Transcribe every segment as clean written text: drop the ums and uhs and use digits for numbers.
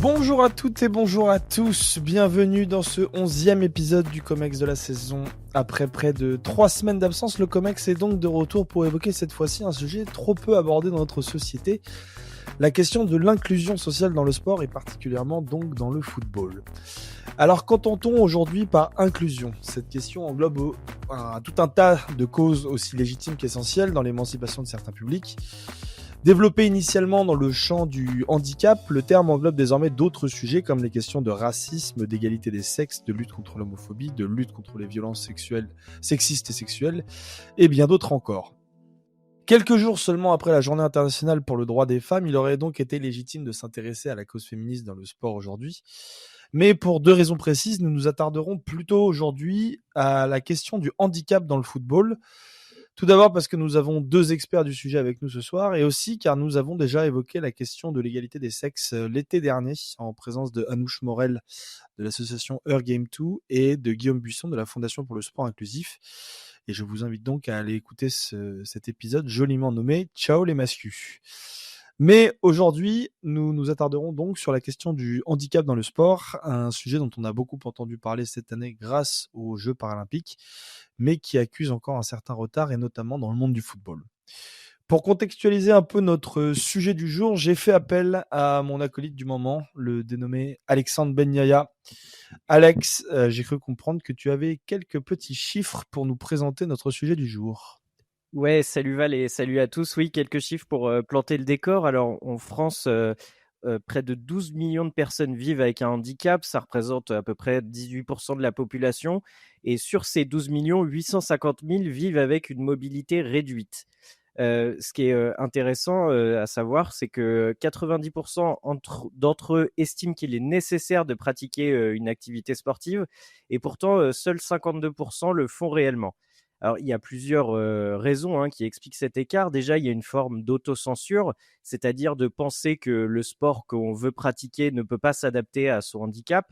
Bonjour à toutes et bonjour à tous, bienvenue dans ce 11e épisode du Comex de la saison. Après près de 3 semaines d'absence, le Comex est donc de retour pour évoquer cette fois-ci un sujet trop peu abordé dans notre société, la question de l'inclusion sociale dans le sport et particulièrement donc dans le football. Alors qu'entend-on aujourd'hui par inclusion ? Cette question englobe tout un tas de causes aussi légitimes qu'essentielles dans l'émancipation de certains publics. Développé initialement dans le champ du handicap, le terme englobe désormais d'autres sujets comme les questions de racisme, d'égalité des sexes, de lutte contre l'homophobie, de lutte contre les violences sexistes et sexuelles, et bien d'autres encore. Quelques jours seulement après la Journée internationale pour le droit des femmes, il aurait donc été légitime de s'intéresser à la cause féministe dans le sport aujourd'hui. Mais pour deux raisons précises, nous nous attarderons plutôt aujourd'hui à la question du handicap dans le football. Tout d'abord parce que nous avons deux experts du sujet avec nous ce soir et aussi car nous avons déjà évoqué la question de l'égalité des sexes l'été dernier en présence de Anouche Morel de l'association Her Game 2 et de Guillaume Buisson de la Fondation pour le sport inclusif. Et je vous invite donc à aller écouter cet épisode joliment nommé Ciao les mascus. Mais aujourd'hui, nous nous attarderons donc sur la question du handicap dans le sport, un sujet dont on a beaucoup entendu parler cette année grâce aux Jeux paralympiques, mais qui accuse encore un certain retard, et notamment dans le monde du football. Pour contextualiser un peu notre sujet du jour, j'ai fait appel à mon acolyte du moment, le dénommé Alexandre Benyaya. Alex, j'ai cru comprendre que tu avais quelques petits chiffres pour nous présenter notre sujet du jour. Ouais, salut Val et salut à tous. Oui, quelques chiffres pour planter le décor. Alors, en France, près de 12 millions de personnes vivent avec un handicap. Ça représente à peu près 18% de la population. Et sur ces 12 millions, 850 000 vivent avec une mobilité réduite. Ce qui est intéressant à savoir, c'est que 90% d'entre eux estiment qu'il est nécessaire de pratiquer une activité sportive. Et pourtant, seuls 52% le font réellement. Alors, il y a plusieurs raisons qui expliquent cet écart. Déjà, il y a une forme d'autocensure, c'est-à-dire de penser que le sport qu'on veut pratiquer ne peut pas s'adapter à son handicap.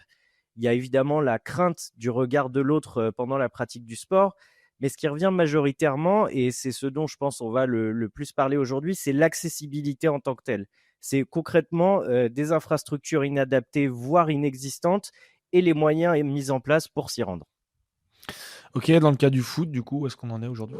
Il y a évidemment la crainte du regard de l'autre pendant la pratique du sport. Mais ce qui revient majoritairement, et c'est ce dont je pense on va le plus parler aujourd'hui, c'est l'accessibilité en tant que telle. C'est concrètement des infrastructures inadaptées, voire inexistantes, et les moyens mis en place pour s'y rendre. Ok, dans le cas du foot, du coup, où est-ce qu'on en est aujourd'hui ?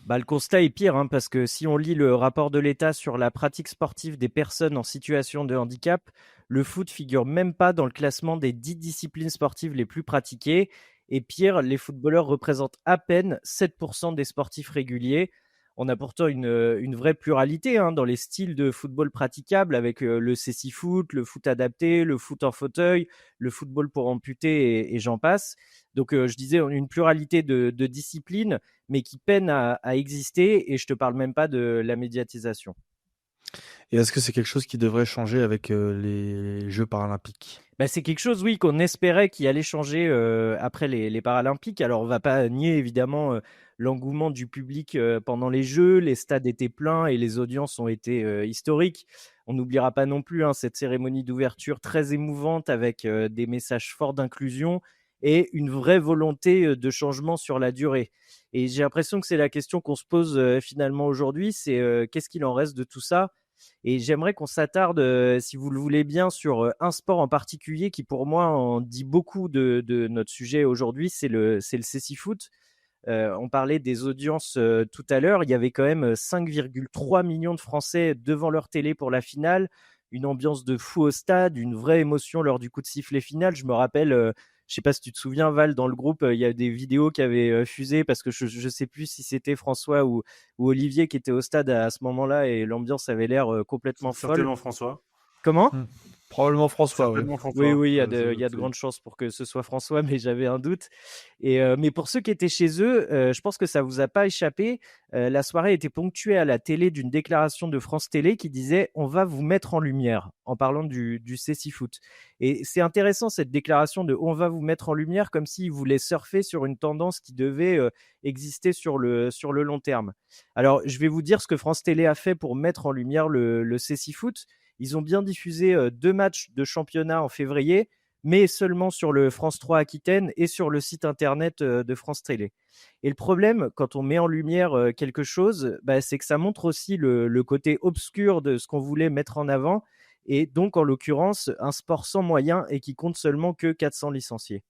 Le constat est pire, parce que si on lit le rapport de l'État sur la pratique sportive des personnes en situation de handicap, le foot figure même pas dans le classement des 10 disciplines sportives les plus pratiquées. Et pire, les footballeurs représentent à peine 7% des sportifs réguliers. On a pourtant une vraie pluralité dans les styles de football praticables avec le cécifoot, le foot adapté, le foot en fauteuil, le football pour amputés et j'en passe. Donc je disais une pluralité de disciplines mais qui peinent à exister et je te parle même pas de la médiatisation. Et est-ce que c'est quelque chose qui devrait changer avec les Jeux paralympiques ? C'est quelque chose, oui, qu'on espérait qu'il allait changer après les Paralympiques. Alors, on va pas nier, évidemment, l'engouement du public pendant les Jeux. Les stades étaient pleins et les audiences ont été historiques. On n'oubliera pas non plus cette cérémonie d'ouverture très émouvante avec des messages forts d'inclusion et une vraie volonté de changement sur la durée. Et j'ai l'impression que c'est la question qu'on se pose finalement aujourd'hui, c'est qu'est-ce qu'il en reste de tout ça ? Et j'aimerais qu'on s'attarde, si vous le voulez bien, sur un sport en particulier qui, pour moi, en dit beaucoup de notre sujet aujourd'hui, c'est le cécifoot. On parlait des audiences tout à l'heure. Il y avait quand même 5,3 millions de Français devant leur télé pour la finale. Une ambiance de fou au stade, une vraie émotion lors du coup de sifflet final. Je me rappelle, je ne sais pas si tu te souviens, Val, dans le groupe, il y a des vidéos qui avaient fusé parce que je ne sais plus si c'était François ou Olivier qui était au stade à ce moment-là et l'ambiance avait l'air complètement folle. Certainement François. Comment ? Probablement François, oui. Certainement François. Oui, il y a de grandes chances pour que ce soit François, mais j'avais un doute. Mais pour ceux qui étaient chez eux, je pense que ça vous a pas échappé. La soirée était ponctuée à la télé d'une déclaration de France Télé qui disait « On va vous mettre en lumière » en parlant du cécifoot. Et c'est intéressant cette déclaration de « On va vous mettre en lumière » comme s'ils voulaient surfer sur une tendance qui devait exister sur le long terme. Alors, je vais vous dire ce que France Télé a fait pour mettre en lumière le cécifoot. Ils ont bien diffusé 2 matchs de championnat en février, mais seulement sur le France 3 Aquitaine et sur le site internet de France Télé. Et le problème, quand on met en lumière quelque chose, c'est que ça montre aussi le côté obscur de ce qu'on voulait mettre en avant. et donc en l'occurrence un sport sans moyens et qui compte seulement que 400 licenciés.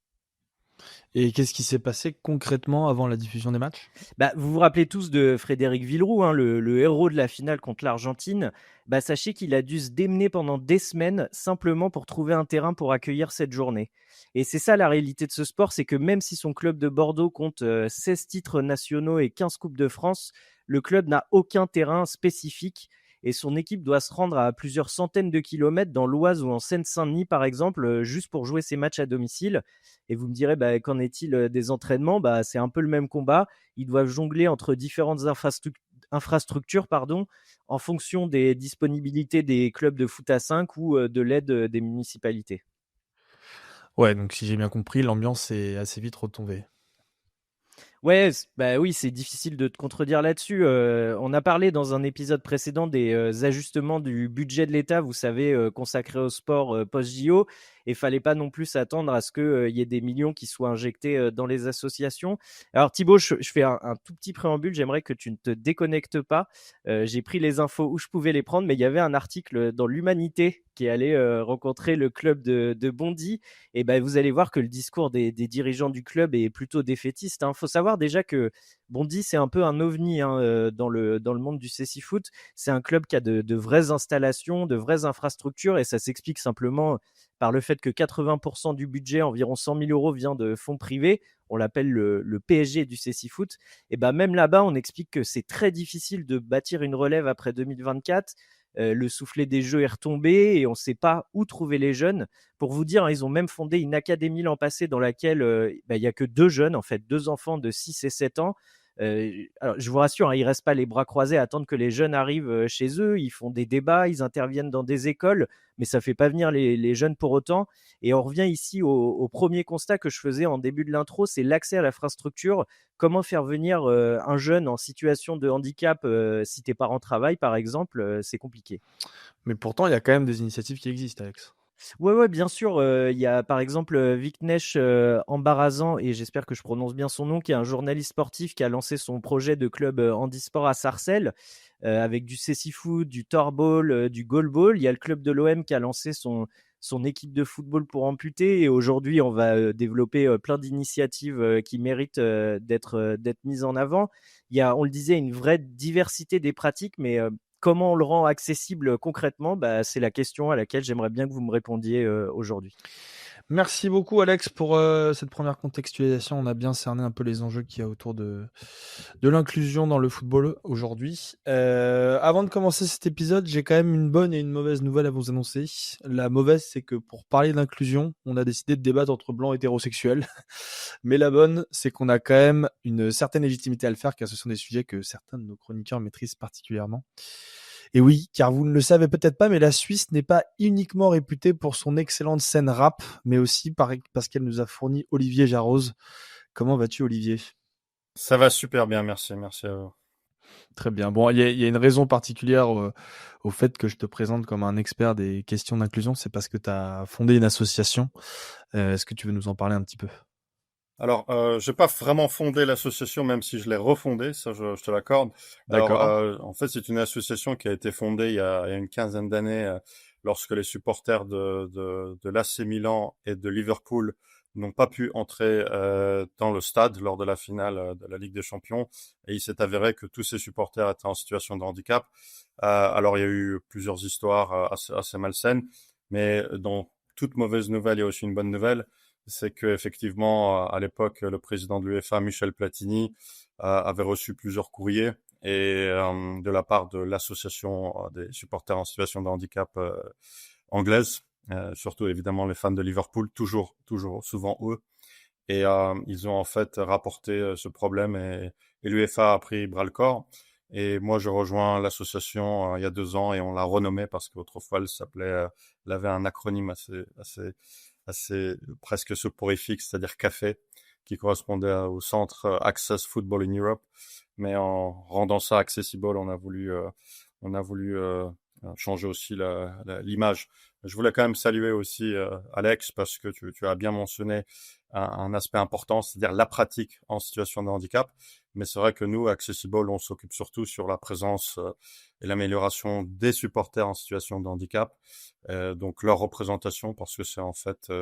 Et qu'est-ce qui s'est passé concrètement avant la diffusion des matchs? Bah, vous vous rappelez tous de Frédéric Villeroux, hein, le héros de la finale contre l'Argentine. Bah, sachez qu'il a dû se démener pendant des semaines simplement pour trouver un terrain pour accueillir cette journée. Et c'est ça la réalité de ce sport, c'est que même si son club de Bordeaux compte 16 titres nationaux et 15 Coupes de France, le club n'a aucun terrain spécifique et son équipe doit se rendre à plusieurs centaines de kilomètres dans l'Oise ou en Seine-Saint-Denis par exemple, juste pour jouer ses matchs à domicile. Et vous me direz, bah, qu'en est-il des entraînements? Bah, c'est un peu le même combat. Ils doivent jongler entre différentes infrastructures en fonction des disponibilités des clubs de foot à 5 ou de l'aide des municipalités. Ouais, donc si j'ai bien compris, l'ambiance est assez vite retombée. Ouais, bah oui, c'est difficile de te contredire là-dessus. On a parlé dans un épisode précédent des ajustements du budget de l'État, vous savez, consacré au sport post-JO. Et fallait pas non plus s'attendre à ce qu'il y ait des millions qui soient injectés dans les associations. Alors Thibaut, je fais un tout petit préambule. J'aimerais que tu ne te déconnectes pas. J'ai pris les infos où je pouvais les prendre, mais il y avait un article dans l'Humanité qui allait rencontrer le club de Bondy. Et ben, vous allez voir que le discours des dirigeants du club est plutôt défaitiste. Il faut savoir déjà que Bondy, c'est un peu un ovni hein, dans le monde du cécifoot. C'est un club qui a de vraies installations, de vraies infrastructures, et ça s'explique simplement par le fait que 80% du budget, environ 100 000 euros, vient de fonds privés. On l'appelle le PSG du cécifoot. Et ben, même là-bas, on explique que c'est très difficile de bâtir une relève après 2024. Le soufflet des jeux est retombé et on ne sait pas où trouver les jeunes. Pour vous dire, ils ont même fondé une académie l'an passé dans laquelle il n'y a que deux jeunes, en fait, deux enfants de 6 et 7 ans. Alors, je vous rassure, hein, ils ne restent pas les bras croisés à attendre que les jeunes arrivent chez eux. Ils font des débats, ils interviennent dans des écoles, mais ça ne fait pas venir les jeunes pour autant. Et on revient ici au premier constat que je faisais en début de l'intro, c'est l'accès à l'infrastructure. Comment faire venir un jeune en situation de handicap si tes parents travaillent, par exemple, c'est compliqué. Mais pourtant, il y a quand même des initiatives qui existent, Alex. Ouais, bien sûr. Il y a par exemple Viknesh Embarazan, et j'espère que je prononce bien son nom, qui est un journaliste sportif qui a lancé son projet de club handisport à Sarcelles, avec du cécifoot, du torball, du goalball. Il y a le club de l'OM qui a lancé son équipe de football pour amputés. Et aujourd'hui, on va développer plein d'initiatives qui méritent d'être mises en avant. Il y a, on le disait, une vraie diversité des pratiques, mais comment on le rend accessible concrètement? Bah, c'est la question à laquelle j'aimerais bien que vous me répondiez aujourd'hui. Merci beaucoup, Alex, pour cette première contextualisation. On a bien cerné un peu les enjeux qu'il y a autour de l'inclusion dans le football aujourd'hui. Avant de commencer cet épisode, j'ai quand même une bonne et une mauvaise nouvelle à vous annoncer. La mauvaise, c'est que pour parler d'inclusion, on a décidé de débattre entre blancs et hétérosexuels. Mais la bonne, c'est qu'on a quand même une certaine légitimité à le faire, car ce sont des sujets que certains de nos chroniqueurs maîtrisent particulièrement. Et oui, car vous ne le savez peut-être pas, mais la Suisse n'est pas uniquement réputée pour son excellente scène rap, mais aussi parce qu'elle nous a fourni Olivier Jarose. Comment vas-tu, Olivier? Ça va super bien, merci, merci à vous. Très bien. Bon, il y a une raison particulière au fait que je te présente comme un expert des questions d'inclusion, c'est parce que tu as fondé une association. Est-ce que tu veux nous en parler un petit peu? Alors, j'ai pas vraiment fondé l'association, même si je l'ai refondée, ça je te l'accorde. Alors, D'accord. en fait, c'est une association qui a été fondée il y a une quinzaine d'années, lorsque les supporters de l'AC Milan et de Liverpool n'ont pas pu entrer dans le stade lors de la finale de la Ligue des Champions. Et il s'est avéré que tous ces supporters étaient en situation de handicap. Alors, il y a eu plusieurs histoires assez malsaines, mais dans toute mauvaise nouvelle, il y a aussi une bonne nouvelle. C'est que effectivement, à l'époque, le président de l'UEFA, Michel Platini, avait reçu plusieurs courriers et de la part de l'association des supporters en situation de handicap anglaise, surtout évidemment les fans de Liverpool, toujours souvent eux. Et ils ont en fait rapporté ce problème et l'UEFA a pris bras-le-corps. Et moi, je rejoins l'association il y a 2 ans et on l'a renommée parce qu'autrefois, elle avait un acronyme assez presque soporifique, c'est-à-dire CAFE, qui correspondait au centre Access Football in Europe. Mais en rendant ça accessible, on a voulu changer aussi l'image. Je voulais quand même saluer aussi Alex parce que tu as bien mentionné un aspect important, c'est-à-dire la pratique en situation de handicap. Mais c'est vrai que nous, Accessible, on s'occupe surtout sur la présence et l'amélioration des supporters en situation de handicap, donc leur représentation, parce que c'est en fait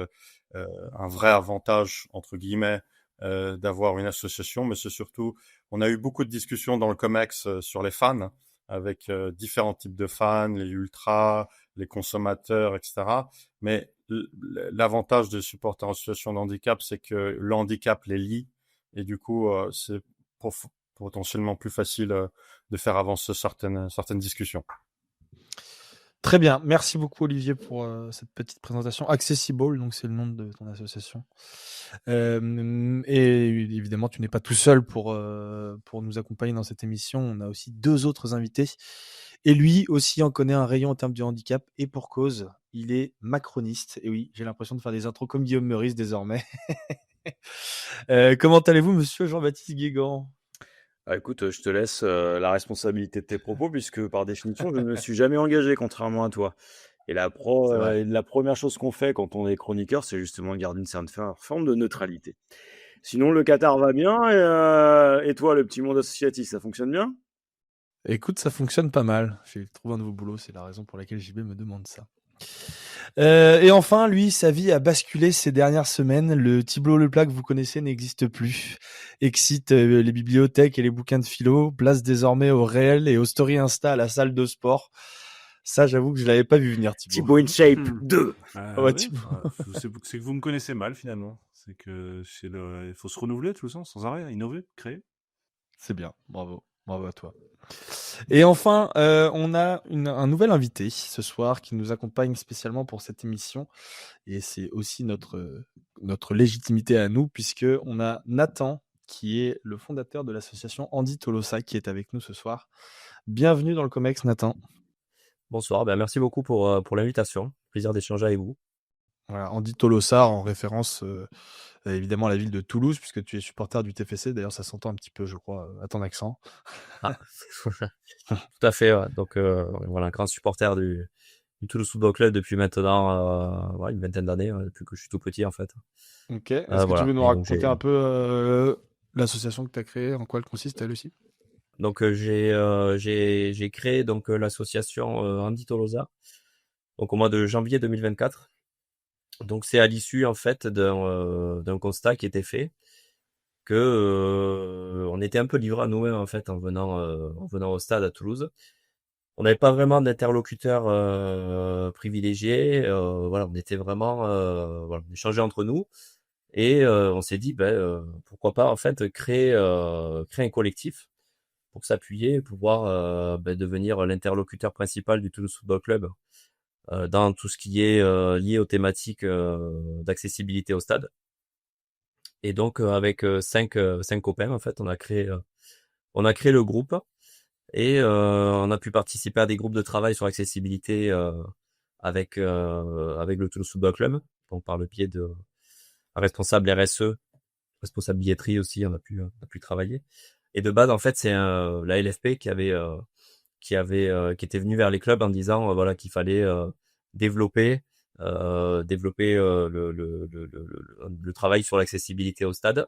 un vrai avantage, entre guillemets, d'avoir une association, mais c'est surtout, on a eu beaucoup de discussions dans le COMEX sur les fans, avec différents types de fans, les ultras, les consommateurs, etc. Mais l'avantage des supporters en situation de handicap, c'est que le handicap les lie, et du coup, c'est potentiellement plus facile de faire avancer certaines discussions. Très bien, merci beaucoup Olivier pour cette petite présentation. Accessible, donc c'est le nom de ton association. Et évidemment, tu n'es pas tout seul pour nous accompagner dans cette émission. On a aussi 2 autres invités. Et lui aussi en connaît un rayon en termes de handicap, et pour cause, il est macroniste. Et oui, j'ai l'impression de faire des intros comme Guillaume Meurice désormais. Comment allez-vous, monsieur Jean-Baptiste Guégan? Ah, écoute, je te laisse la responsabilité de tes propos, puisque par définition, je ne me suis jamais engagé, contrairement à toi. Et la première chose qu'on fait quand on est chroniqueur, c'est justement garder une certaine forme de neutralité. Sinon, le Qatar va bien, et toi, le petit monde associatif, ça fonctionne bien? Écoute, ça fonctionne pas mal. J'ai trouvé un nouveau boulot, c'est la raison pour laquelle JB me demande ça. Et enfin, lui, sa vie a basculé ces dernières semaines. Le Thibault Leplat que vous connaissez n'existe plus. Excite les bibliothèques et les bouquins de philo, place désormais au réel et aux stories Insta à la salle de sport. Ça, j'avoue que je l'avais pas vu venir, Thibault in shape 2. Ouais, Thibault. C'est que vous me connaissez mal finalement. C'est que il faut se renouveler tout le temps, sans arrêt, innover, créer. C'est bien, bravo à toi. Et enfin, on a un nouvel invité ce soir qui nous accompagne spécialement pour cette émission, et c'est aussi notre légitimité à nous, puisque on a Nathan qui est le fondateur de l'association Andy Tolosa qui est avec nous ce soir. Bienvenue dans le Comex, Nathan. Bonsoir, merci beaucoup pour l'invitation. Plaisir d'échanger avec vous. Voilà, Andy Tolosa en référence évidemment à la ville de Toulouse, puisque tu es supporter du TFC. D'ailleurs, ça s'entend un petit peu, je crois, à ton accent. Ah, tout à fait. Ouais. Donc voilà, un grand supporter du Toulouse Football Club depuis maintenant une vingtaine d'années, depuis que je suis tout petit en fait. Ok. Est-ce que tu veux nous raconter un peu l'association que tu as créée, en quoi elle consiste elle aussi? Donc j'ai créé donc l'association Andy Tolosa, donc au mois de janvier 2024. Donc c'est à l'issue en fait d'un constat qui était fait, que on était un peu livré à nous-mêmes en fait en venant au stade à Toulouse. On n'avait pas vraiment d'interlocuteur privilégié. Voilà, on était vraiment on échangeait entre nous, et on s'est dit pourquoi pas en fait créer un collectif pour s'appuyer, pouvoir devenir l'interlocuteur principal du Toulouse Football Club dans tout ce qui est lié aux thématiques d'accessibilité au stade. Et donc avec cinq copains en fait, on a créé le groupe, et on a pu participer à des groupes de travail sur l'accessibilité avec le Toulouse Football Club, donc par le biais de un responsable RSE, responsable billetterie aussi, on a pu travailler. Et de base en fait c'est la LFP qui était venu vers les clubs en disant voilà qu'il fallait développer le travail sur l'accessibilité au stade.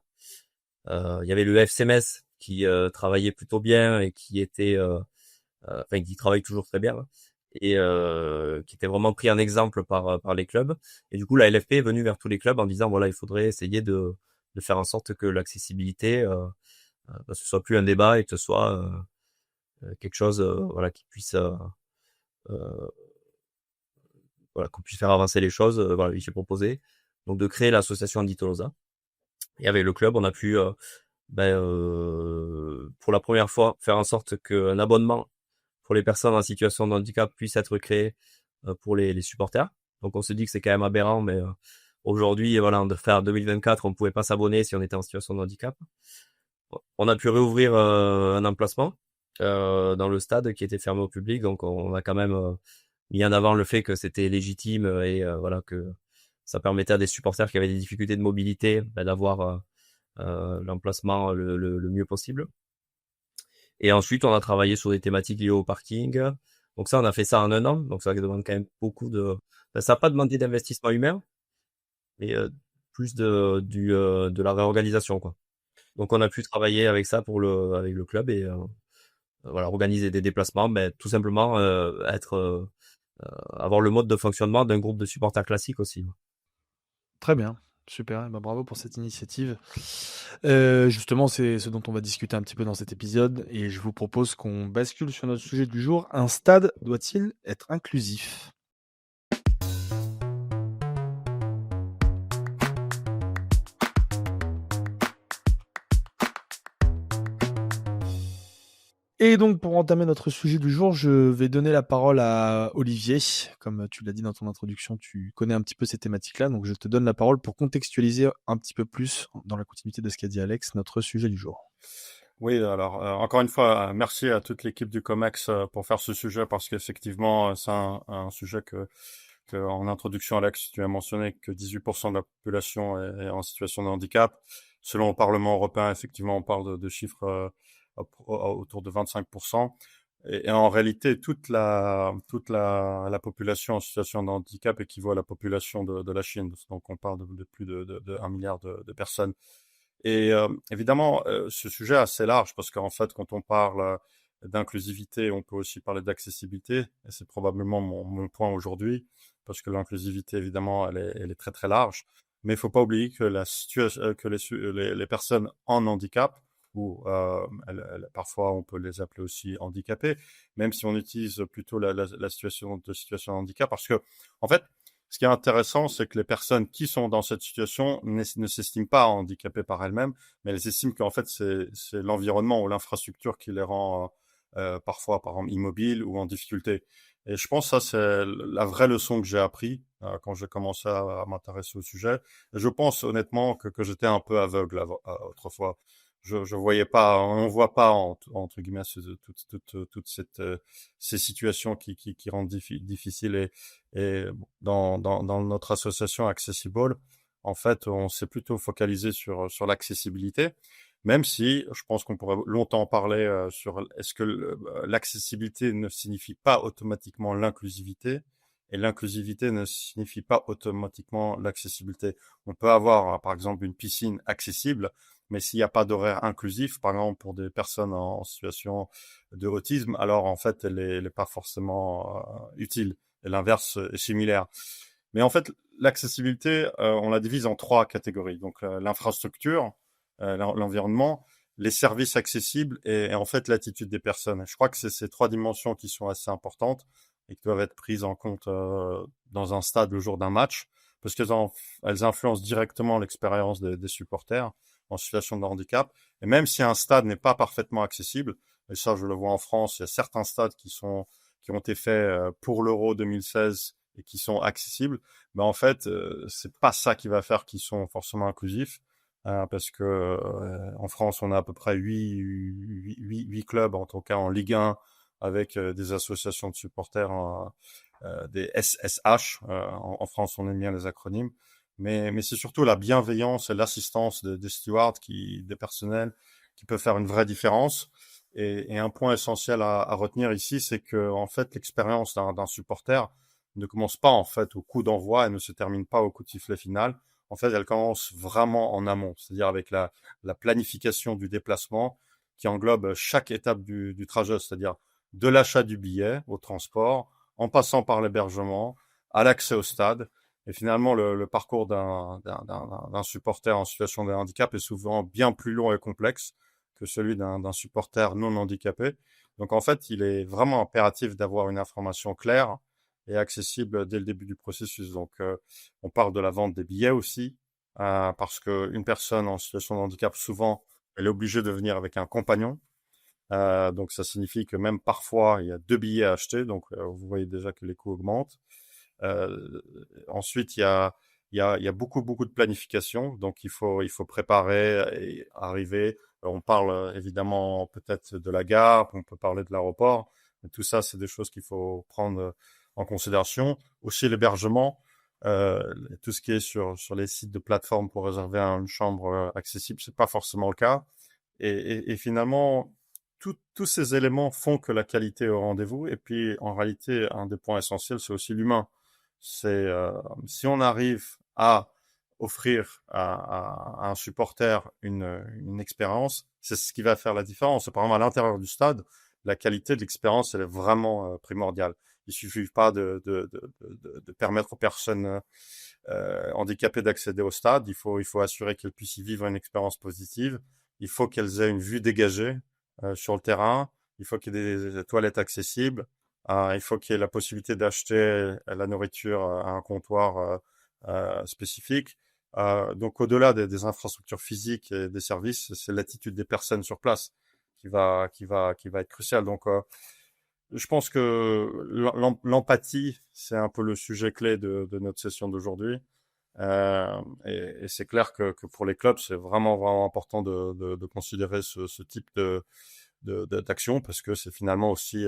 Il y avait le FCMS qui travaillait plutôt bien et qui travaille toujours très bien, et qui était vraiment pris en exemple par les clubs. Et du coup la LFP est venue vers tous les clubs en disant voilà, il faudrait essayer de faire en sorte que l'accessibilité ce soit plus un débat, et que ce soit quelque chose qui puisse qu'on puisse faire avancer les choses. Voilà, j'ai proposé donc de créer l'association Andy Tolosa, et avec le club on a pu pour la première fois faire en sorte qu'un abonnement pour les personnes en situation de handicap puisse être créé pour les supporters. Donc on se dit que c'est quand même aberrant, mais aujourd'hui voilà, de faire 2024 on pouvait pas s'abonner si on était en situation de handicap. On a pu réouvrir un emplacement dans le stade qui était fermé au public, donc on a quand même mis en avant le fait que c'était légitime, et voilà, que ça permettait à des supporters qui avaient des difficultés de mobilité d'avoir l'emplacement le mieux possible. Et ensuite on a travaillé sur des thématiques liées au parking. Donc ça, on a fait ça en 1 an, donc ça demande quand même beaucoup de... ça n'a pas demandé d'investissement humain, mais plus de la réorganisation, quoi. Donc on a pu travailler avec ça avec le club et voilà, organiser des déplacements, mais tout simplement avoir le mode de fonctionnement d'un groupe de supporters classique aussi. Très bien, super, bah, bravo pour cette initiative. Justement, c'est ce dont on va discuter un petit peu dans cet épisode et je vous propose qu'on bascule sur notre sujet du jour. Un stade doit-il être inclusif? Et donc, pour entamer notre sujet du jour, je vais donner la parole à Olivier. Comme tu l'as dit dans ton introduction, tu connais un petit peu ces thématiques-là, donc je te donne la parole pour contextualiser un petit peu plus, dans la continuité de ce qu'a dit Alex, notre sujet du jour. Oui, alors encore une fois, merci à toute l'équipe du COMEX pour faire ce sujet parce qu'effectivement, c'est un sujet que en introduction, Alex, tu as mentionné que 18% de la population est en situation de handicap. Selon le Parlement européen, effectivement, on parle de chiffres autour de 25%. Et en réalité, toute la population en situation de handicap équivaut à la population de la Chine. Donc, on parle de plus de 1 milliard de personnes. Et évidemment, ce sujet est assez large parce qu'en fait, quand on parle d'inclusivité, on peut aussi parler d'accessibilité. Et c'est probablement mon point aujourd'hui parce que l'inclusivité, évidemment, elle est très très large. Mais il faut pas oublier que la situation, que les personnes en handicap, ou parfois on peut les appeler aussi handicapés, même si on utilise plutôt la situation de handicap, parce que en fait, ce qui est intéressant, c'est que les personnes qui sont dans cette situation ne s'estiment pas handicapées par elles-mêmes, mais elles estiment qu'en fait, c'est l'environnement ou l'infrastructure qui les rend parfois, par exemple, immobiles ou en difficulté. Et je pense que ça, c'est la vraie leçon que j'ai appris quand j'ai commencé à m'intéresser au sujet. Et je pense honnêtement que j'étais un peu aveugle autrefois. Je voyais pas, on voit pas entre guillemets toute cette ces situations qui rendent difficile. Et dans notre association Accessible, en fait, on s'est plutôt focalisé sur l'accessibilité, même si je pense qu'on pourrait longtemps parler sur est-ce que l'accessibilité ne signifie pas automatiquement l'inclusivité et l'inclusivité ne signifie pas automatiquement l'accessibilité. On peut avoir, par exemple, une piscine accessible, mais s'il n'y a pas d'horaire inclusif, par exemple pour des personnes en situation de autisme, alors en fait, elle est pas forcément utile. Et l'inverse est similaire. Mais en fait, l'accessibilité, on la divise en 3 catégories. Donc l'infrastructure, l'environnement, les services accessibles et en fait l'attitude des personnes. Je crois que c'est ces 3 dimensions qui sont assez importantes et qui doivent être prises en compte dans un stade le jour d'un match, parce qu'elles influencent directement l'expérience des supporters en situation de handicap. Et même si un stade n'est pas parfaitement accessible, et ça je le vois en France, il y a certains stades qui ont été faits pour l'Euro 2016 et qui sont accessibles, mais en fait, c'est pas ça qui va faire qu'ils sont forcément inclusifs, parce que en France, on a à peu près 8 clubs, en tout cas en Ligue 1, avec des associations de supporters, des SSH. En France, on aime bien les acronymes. Mais c'est surtout la bienveillance et l'assistance des stewards, des personnels, qui peut faire une vraie différence. Et un point essentiel à retenir ici, c'est que en fait, l'expérience d'un supporter ne commence pas en fait au coup d'envoi et ne se termine pas au coup de sifflet final. En fait, elle commence vraiment en amont, c'est-à-dire avec la planification du déplacement qui englobe chaque étape du trajet, c'est-à-dire de l'achat du billet au transport, en passant par l'hébergement, à l'accès au stade. Et finalement, le parcours d'un supporter en situation de handicap est souvent bien plus long et complexe que celui d'un supporter non handicapé. Donc en fait, il est vraiment impératif d'avoir une information claire et accessible dès le début du processus. Donc on parle de la vente des billets aussi, parce qu'une personne en situation de handicap, souvent, elle est obligée de venir avec un compagnon. Donc ça signifie que même parfois, il y a 2 billets à acheter. Donc vous voyez déjà que les coûts augmentent. Ensuite, il y a beaucoup de planification. Donc il faut préparer et arriver. On parle évidemment peut-être de la gare, on peut parler de l'aéroport. Mais tout ça, c'est des choses qu'il faut prendre en considération. Aussi l'hébergement, tout ce qui est sur les sites de plateforme pour réserver une chambre accessible, c'est pas forcément le cas. Et finalement, tous ces éléments font que la qualité est au rendez-vous. Et puis, en réalité, un des points essentiels, c'est aussi l'humain. C'est si on arrive à offrir à un supporter une expérience, c'est ce qui va faire la différence. Par exemple, à l'intérieur du stade, la qualité de l'expérience, elle est vraiment primordiale. Il suffit pas de permettre aux personnes handicapées d'accéder au stade. Il faut assurer qu'elles puissent y vivre une expérience positive. Il faut qu'elles aient une vue dégagée sur le terrain. Il faut qu'il y ait des toilettes accessibles. Il faut qu'il y ait la possibilité d'acheter la nourriture à un comptoir spécifique. Donc, au-delà des infrastructures physiques et des services, c'est l'attitude des personnes sur place qui va être cruciale. Donc, je pense que l'empathie, c'est un peu le sujet clé de notre session d'aujourd'hui. Et c'est clair que pour les clubs, c'est vraiment important de considérer ce type d'action parce que c'est finalement aussi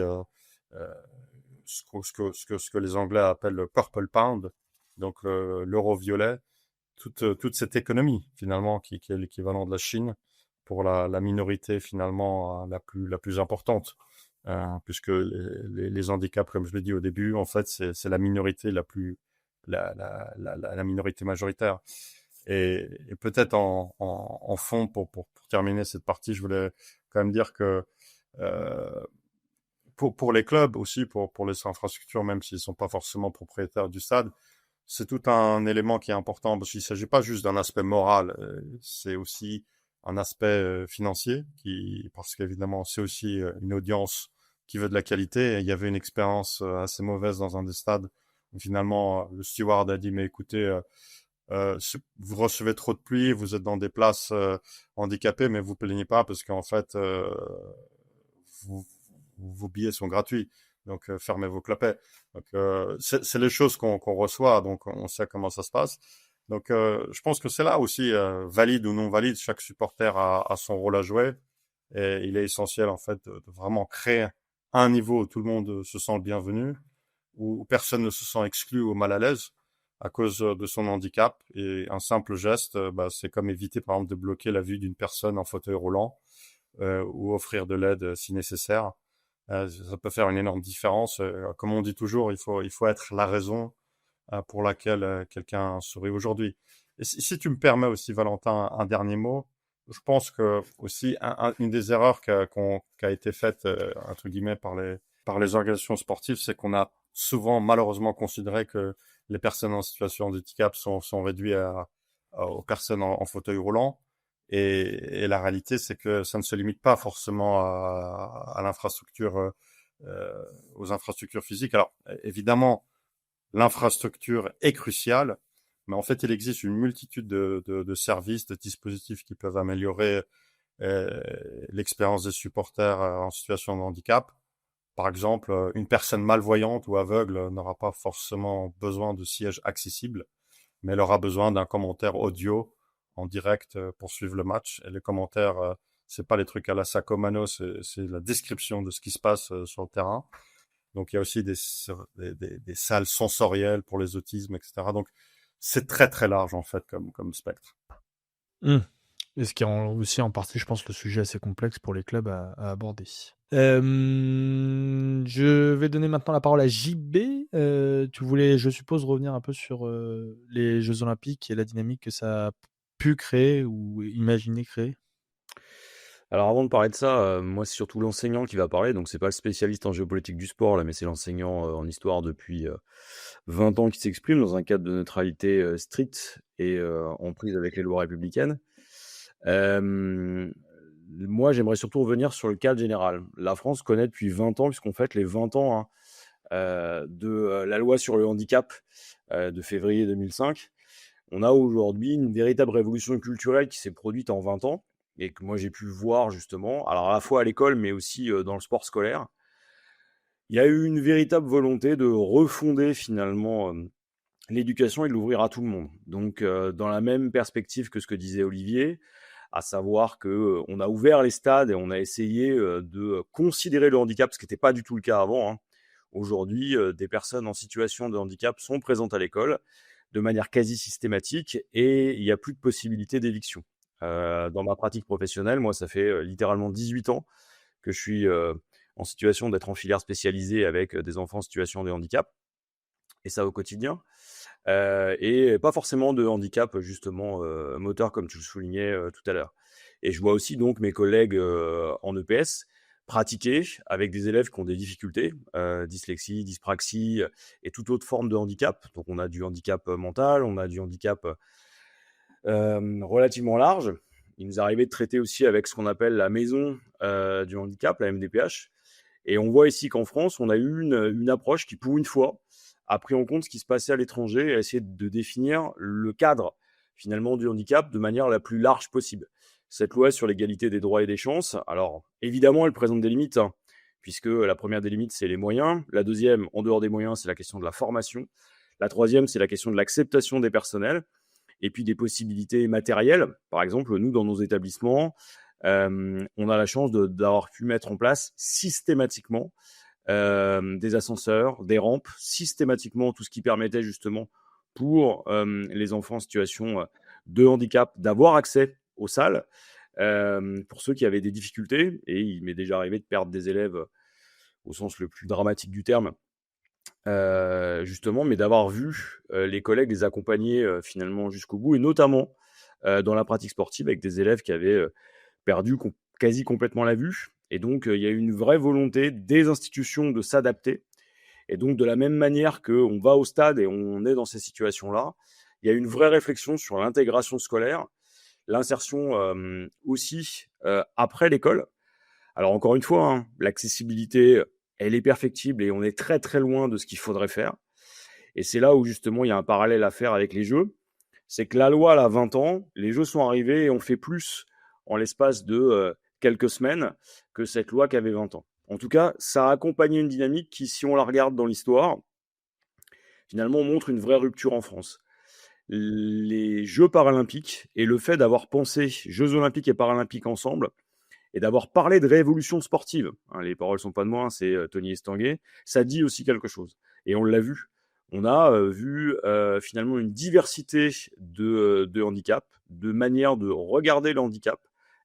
ce que les Anglais appellent le purple pound, donc l'euro violet, toute cette économie finalement qui est l'équivalent de la Chine pour la minorité finalement la plus importante, puisque les handicaps, comme je l'ai dit au début, en fait c'est la minorité la minorité majoritaire. Et peut-être en fond pour terminer cette partie, je voulais quand même dire que pour les clubs aussi, pour les infrastructures, même s'ils sont pas forcément propriétaires du stade, c'est tout un élément qui est important parce qu'il s'agit pas juste d'un aspect moral, c'est aussi un aspect financier parce qu'évidemment c'est aussi une audience qui veut de la qualité. Et il y avait une expérience assez mauvaise dans un des stades où finalement le steward a dit mais écoutez, vous recevez trop de pluie, vous êtes dans des places handicapées, mais vous plaignez pas parce qu'en fait vos billets sont gratuits, donc fermez vos clapets. Donc c'est les choses qu'on reçoit, donc on sait comment ça se passe. Donc je pense que c'est là aussi valide ou non valide, chaque supporter a son rôle à jouer et il est essentiel en fait de vraiment créer un niveau où tout le monde se sent le bienvenu, où personne ne se sent exclu ou mal à l'aise à cause de son handicap. Et un simple geste, c'est comme éviter par exemple de bloquer la vue d'une personne en fauteuil roulant ou offrir de l'aide si nécessaire. Ça peut faire une énorme différence. Comme on dit toujours, il faut être la raison pour laquelle quelqu'un sourit aujourd'hui. Et si tu me permets aussi, Valentin, un dernier mot, je pense que aussi une des erreurs qui a été faite entre guillemets par les organisations sportives, c'est qu'on a souvent malheureusement considéré que les personnes en situation de handicap sont réduites aux personnes en fauteuil roulant. Et la réalité, c'est que ça ne se limite pas forcément à l'infrastructure, aux infrastructures physiques. Alors, évidemment, l'infrastructure est cruciale, mais en fait, il existe une multitude de services, de dispositifs qui peuvent améliorer l'expérience des supporters en situation de handicap. Par exemple, une personne malvoyante ou aveugle n'aura pas forcément besoin de sièges accessibles, mais elle aura besoin d'un commentaire audio en direct pour suivre le match. Et les commentaires, c'est pas les trucs à la Sacomano, c'est la description de ce qui se passe sur le terrain. Donc il y a aussi des salles sensorielles pour les autismes, etc. Donc c'est très très large en fait comme spectre. Et ce qui rend aussi en partie, je pense, le sujet assez complexe pour les clubs à aborder. Je vais donner maintenant la parole à JB. Tu voulais, je suppose, revenir un peu sur les Jeux Olympiques et la dynamique que ça a pu créer ou imaginer créer. Alors avant de parler de ça, moi c'est surtout l'enseignant qui va parler, donc c'est pas le spécialiste en géopolitique du sport là, mais c'est l'enseignant en histoire depuis 20 ans qui s'exprime dans un cadre de neutralité stricte et en prise avec les lois républicaines. Moi j'aimerais surtout revenir sur le cadre général. La France connaît depuis 20 ans, puisqu'on fête les 20 ans de la loi sur le handicap de février 2005. On a aujourd'hui une véritable révolution culturelle qui s'est produite en 20 ans et que moi j'ai pu voir justement, alors à la fois à l'école mais aussi dans le sport scolaire. Il y a eu une véritable volonté de refonder finalement l'éducation et de l'ouvrir à tout le monde. Donc dans la même perspective que ce que disait Olivier, à savoir que on a ouvert les stades et on a essayé de considérer le handicap, ce qui n'était pas du tout le cas avant. Aujourd'hui, des personnes en situation de handicap sont présentes à l'école de manière quasi systématique et il n'y a plus de possibilité d'éviction. Dans ma pratique professionnelle, moi, ça fait littéralement 18 ans que je suis en situation d'être en filière spécialisée avec des enfants en situation de handicap, et ça au quotidien. et pas forcément de handicap justement moteur comme tu le soulignais tout à l'heure. Et je vois aussi donc mes collègues en EPS pratiquer avec des élèves qui ont des difficultés, dyslexie, dyspraxie et toute autre forme de handicap. Donc on a du handicap mental, on a du handicap relativement large. Il nous arrivait de traiter aussi avec ce qu'on appelle la maison du handicap, la MDPH. Et on voit ici qu'en France, on a eu une approche qui, pour une fois, a pris en compte ce qui se passait à l'étranger et a essayé de définir le cadre, finalement, du handicap de manière la plus large possible. Cette loi sur l'égalité des droits et des chances, alors, évidemment, elle présente des limites, hein, puisque la première des limites, c'est les moyens. La deuxième, en dehors des moyens, c'est la question de la formation. La troisième, c'est la question de l'acceptation des personnels. Et puis des possibilités matérielles. Par exemple, nous, dans nos établissements, on a la chance d'avoir pu mettre en place systématiquement des ascenseurs, des rampes, systématiquement tout ce qui permettait justement pour les enfants en situation de handicap d'avoir accès aux salles. Pour ceux qui avaient des difficultés, et il m'est déjà arrivé de perdre des élèves au sens le plus dramatique du terme, justement, mais d'avoir vu les collègues les accompagner finalement jusqu'au bout, et notamment dans la pratique sportive avec des élèves qui avaient perdu quasi complètement la vue. Et donc, il y a eu une vraie volonté des institutions de s'adapter. Et donc, de la même manière qu'on va au stade et on est dans ces situations-là, il y a une vraie réflexion sur l'intégration scolaire, l'insertion aussi après l'école. Alors, encore une fois, hein, l'accessibilité, elle est perfectible et on est très très loin de ce qu'il faudrait faire. Et c'est là où justement il y a un parallèle à faire avec les jeux. C'est que la loi, elle a 20 ans, les jeux sont arrivés et on fait plus en l'espace de quelques semaines que cette loi qui avait 20 ans. En tout cas, ça a accompagné une dynamique qui, si on la regarde dans l'histoire, finalement montre une vraie rupture en France. Les Jeux paralympiques et le fait d'avoir pensé Jeux olympiques et paralympiques ensemble, et d'avoir parlé de révolution sportive, hein, les paroles sont pas de moi, hein, c'est Tony Estanguet, ça dit aussi quelque chose. Et on l'a vu. On a vu finalement une diversité de handicaps, de manière de regarder le handicap,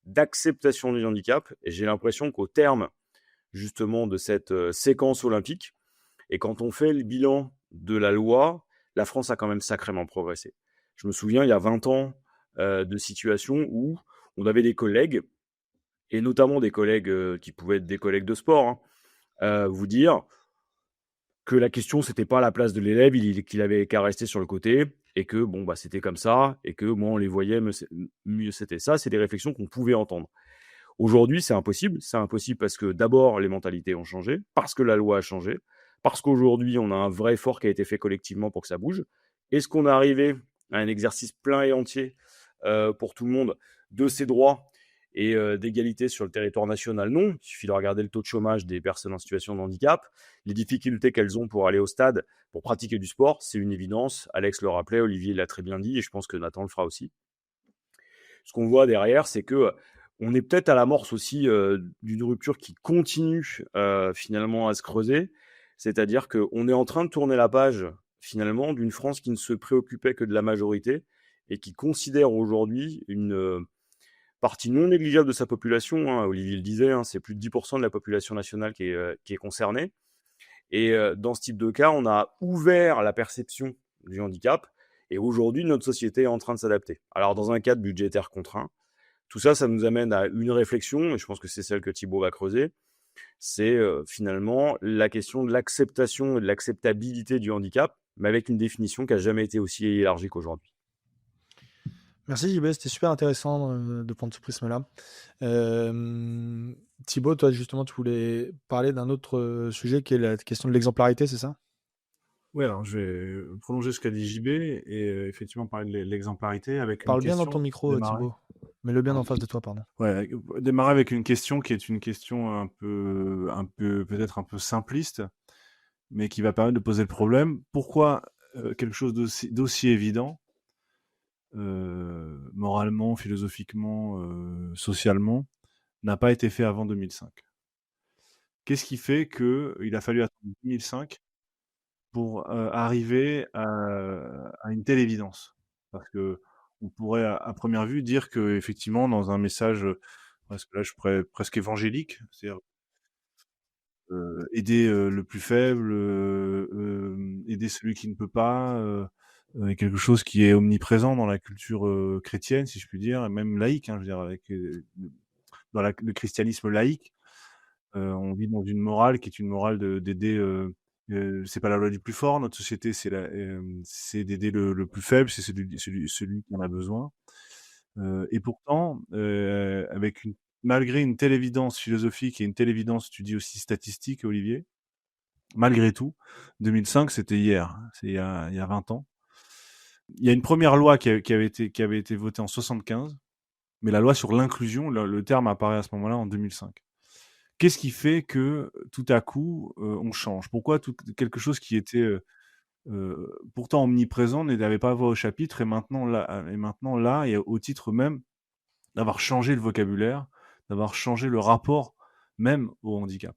d'acceptation du handicap. Et j'ai l'impression qu'au terme justement de cette séquence olympique, et quand on fait le bilan de la loi, la France a quand même sacrément progressé. Je me souviens, il y a 20 ans, de situations où on avait des collègues, et notamment des collègues qui pouvaient être des collègues de sport, hein, vous dire que la question, c'était pas la place de l'élève, qu'il avait qu'à rester sur le côté, et que bon, bah, c'était comme ça, et que moi, on les voyait, mieux c'était ça. C'est des réflexions qu'on pouvait entendre. Aujourd'hui, c'est impossible. C'est impossible parce que d'abord, les mentalités ont changé, parce que la loi a changé, parce qu'aujourd'hui, on a un vrai effort qui a été fait collectivement pour que ça bouge. Est-ce qu'on est arrivé à un exercice plein et entier pour tout le monde de ses droits et d'égalité sur le territoire national? Non. Il suffit de regarder le taux de chômage des personnes en situation de handicap, les difficultés qu'elles ont pour aller au stade, pour pratiquer du sport, c'est une évidence. Alex le rappelait, Olivier l'a très bien dit, et je pense que Nathan le fera aussi. Ce qu'on voit derrière, c'est que on est peut-être à l'amorce aussi d'une rupture qui continue finalement à se creuser, c'est-à-dire qu'on est en train de tourner la page finalement d'une France qui ne se préoccupait que de la majorité et qui considère aujourd'hui une partie non négligeable de sa population, hein, Olivier le disait, hein, c'est plus de 10% de la population nationale qui est concernée. Et dans ce type de cas, on a ouvert la perception du handicap, et aujourd'hui, notre société est en train de s'adapter. Alors, dans un cadre budgétaire contraint, tout ça, ça nous amène à une réflexion, et je pense que c'est celle que Thibaut va creuser, c'est finalement la question de l'acceptation et de l'acceptabilité du handicap, mais avec une définition qui n'a jamais été aussi élargie qu'aujourd'hui. Merci JB, c'était super intéressant de prendre ce prisme-là. Thibaut, toi justement, tu voulais parler d'un autre sujet qui est la question de l'exemplarité, c'est ça? Oui, alors je vais prolonger ce qu'a dit JB et effectivement parler de l'exemplarité avec une Parle bien question. dans ton micro, Thibaut. Mets-le bien en face de toi, pardon. Ouais, démarrer avec une question qui est une question un peu peut-être un peu simpliste, mais qui va permettre de poser le problème. Pourquoi quelque chose d'aussi évident, moralement, philosophiquement, socialement, n'a pas été fait avant 2005? Qu'est-ce qui fait qu'il a fallu attendre 2005 pour arriver à une telle évidence? Parce que on pourrait à première vue dire que effectivement dans un message presque là je pourrais presque évangélique, c'est-à-dire aider le plus faible, aider celui qui ne peut pas, quelque chose qui est omniprésent dans la culture chrétienne, si je puis dire, et même laïque, hein, je veux dire, avec dans le christianisme laïque. On vit dans une morale qui est une morale d'aider. C'est pas la loi du plus fort. Notre société, c'est d'aider le plus faible, c'est celui qui en a besoin. Et pourtant, malgré une telle évidence philosophique et une telle évidence, tu dis aussi statistique, Olivier, malgré tout, 2005, c'était hier, c'est il y a 20 ans. Il y a une première loi qui avait été votée en 75, mais la loi sur l'inclusion, le terme apparaît à ce moment-là en 2005. Qu'est-ce qui fait que tout à coup on change? Pourquoi quelque chose qui était pourtant omniprésent n'avait pas voix au chapitre et maintenant là, et au titre même d'avoir changé le vocabulaire, d'avoir changé le rapport même au handicap.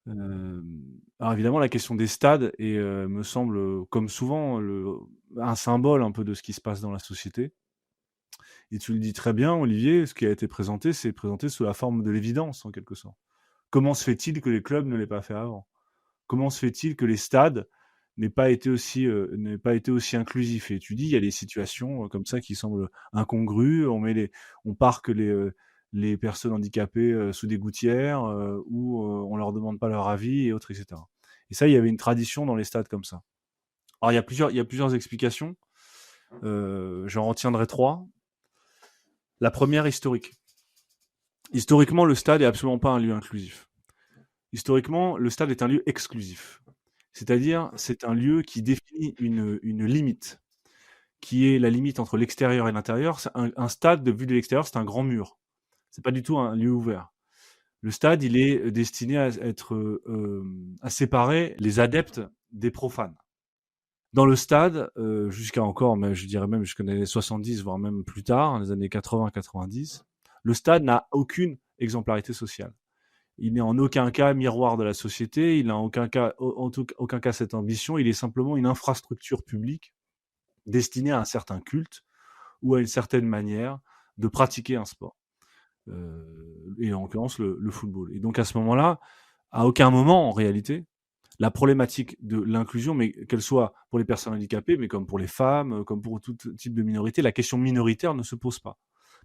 Alors évidemment, la question des stades me semble, comme souvent, un symbole un peu de ce qui se passe dans la société. Et tu le dis très bien, Olivier, ce qui a été présenté, c'est présenté sous la forme de l'évidence, en quelque sorte. Comment se fait-il que les clubs ne l'aient pas fait avant? Comment se fait-il que les stades n'aient pas été aussi inclusifs? Et tu dis, il y a des situations comme ça qui semblent incongrues. On parque les personnes handicapées sous des gouttières, ou on leur demande pas leur avis et autres, etc. Et ça, il y avait une tradition dans les stades comme ça. Alors, il y a plusieurs explications. J'en retiendrai 3. La première, historique. Historiquement, le stade est absolument pas un lieu inclusif. Historiquement, le stade est un lieu exclusif. C'est-à-dire, c'est un lieu qui définit une limite, qui est la limite entre l'extérieur et l'intérieur. Un stade, vu de l'extérieur, c'est un grand mur. C'est pas du tout un lieu ouvert. Le stade, il est destiné à séparer les adeptes des profanes. Dans le stade, jusqu'à encore, mais je dirais même jusqu'aux années 70, voire même plus tard, les années 80-90, le stade n'a aucune exemplarité sociale. Il n'est en aucun cas miroir de la société, il n'a en aucun cas cette ambition, il est simplement une infrastructure publique destinée à un certain culte ou à une certaine manière de pratiquer un sport. Et en l'occurrence le football. Et donc à ce moment-là, à aucun moment en réalité, la problématique de l'inclusion, mais qu'elle soit pour les personnes handicapées, mais comme pour les femmes, comme pour tout type de minorité, la question minoritaire ne se pose pas.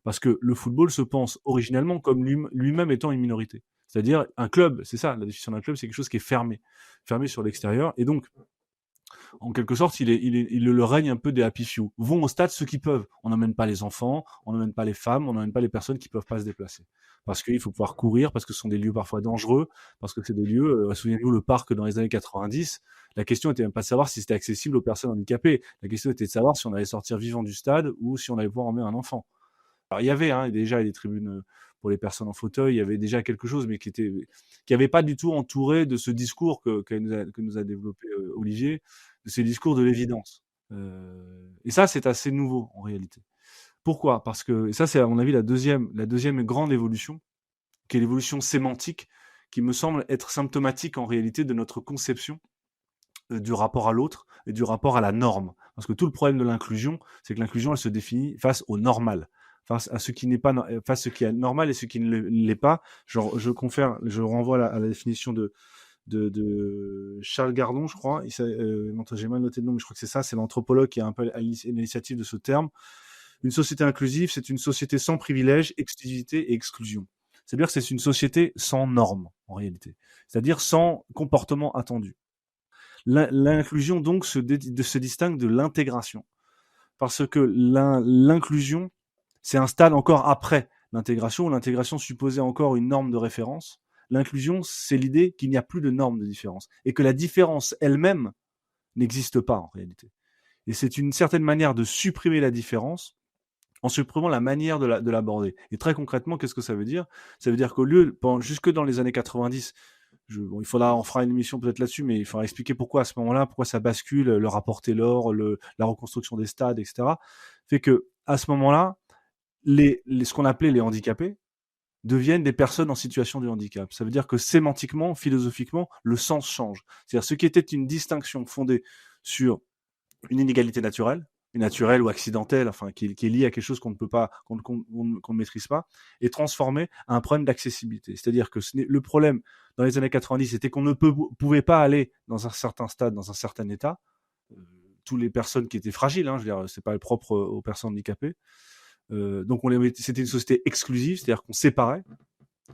Parce que le football se pense originellement comme lui-même étant une minorité. C'est-à-dire un club, c'est ça, la définition d'un club, c'est quelque chose qui est fermé sur l'extérieur. Et donc, en quelque sorte, il le règne un peu des happy few. Vont au stade ceux qui peuvent. On n'emmène pas les enfants, on n'emmène pas les femmes, on n'emmène pas les personnes qui peuvent pas se déplacer. Parce qu'il faut pouvoir courir, parce que ce sont des lieux parfois dangereux, parce que c'est des lieux, souvenez-vous le parc dans les années 90, la question était même pas de savoir si c'était accessible aux personnes handicapées. La question était de savoir si on allait sortir vivant du stade ou si on allait pouvoir emmener un enfant. Alors il y avait déjà des tribunes pour les personnes en fauteuil, il y avait déjà quelque chose, mais qui avait pas du tout entouré de ce discours que nous a développé Olivier, de ces discours de l'évidence. Et ça, c'est assez nouveau en réalité. Pourquoi? Parce que ça, c'est à mon avis la deuxième grande évolution, qui est l'évolution sémantique, qui me semble être symptomatique en réalité de notre conception du rapport à l'autre et du rapport à la norme. Parce que tout le problème de l'inclusion, c'est que l'inclusion, elle se définit face au normal, face à ce qui n'est pas, face à ce qui est normal et ce qui ne l'est pas. Je renvoie à la définition de Charles Gardon, je crois. J'ai mal noté le nom, mais je crois que c'est ça. C'est l'anthropologue qui a un peu à l'initiative de ce terme. Une société inclusive, c'est une société sans privilèges, exclusivité et exclusion. C'est-à-dire que c'est une société sans normes, en réalité. C'est-à-dire sans comportement attendu. L'inclusion, donc, se distingue de l'intégration. Parce que l'inclusion, c'est un stade encore après l'intégration, où l'intégration supposait encore une norme de référence. L'inclusion, c'est l'idée qu'il n'y a plus de norme de différence et que la différence elle-même n'existe pas en réalité. Et c'est une certaine manière de supprimer la différence en supprimant la manière de l'aborder. Et très concrètement, qu'est-ce que ça veut dire? Ça veut dire qu'au lieu, jusque dans les années 90, on fera une émission peut-être là-dessus, mais il faudra expliquer pourquoi à ce moment-là, pourquoi ça bascule, le rapport Taylor, la reconstruction des stades, etc. Fait que à ce moment-là, ce qu'on appelait les handicapés deviennent des personnes en situation de handicap. Ça veut dire que sémantiquement, philosophiquement, le sens change. C'est-à-dire ce qui était une distinction fondée sur une inégalité naturelle ou accidentelle, enfin qui est liée à quelque chose qu'on ne peut pas, qu'on ne maîtrise pas, est transformé à un problème d'accessibilité. C'est-à-dire que le problème dans les années 90, c'était qu'on ne pouvait pas aller dans un certain stade, dans un certain état, toutes les personnes qui étaient fragiles. Je veux dire, c'est pas propre aux personnes handicapées. Donc c'était une société exclusive, c'est-à-dire qu'on séparait.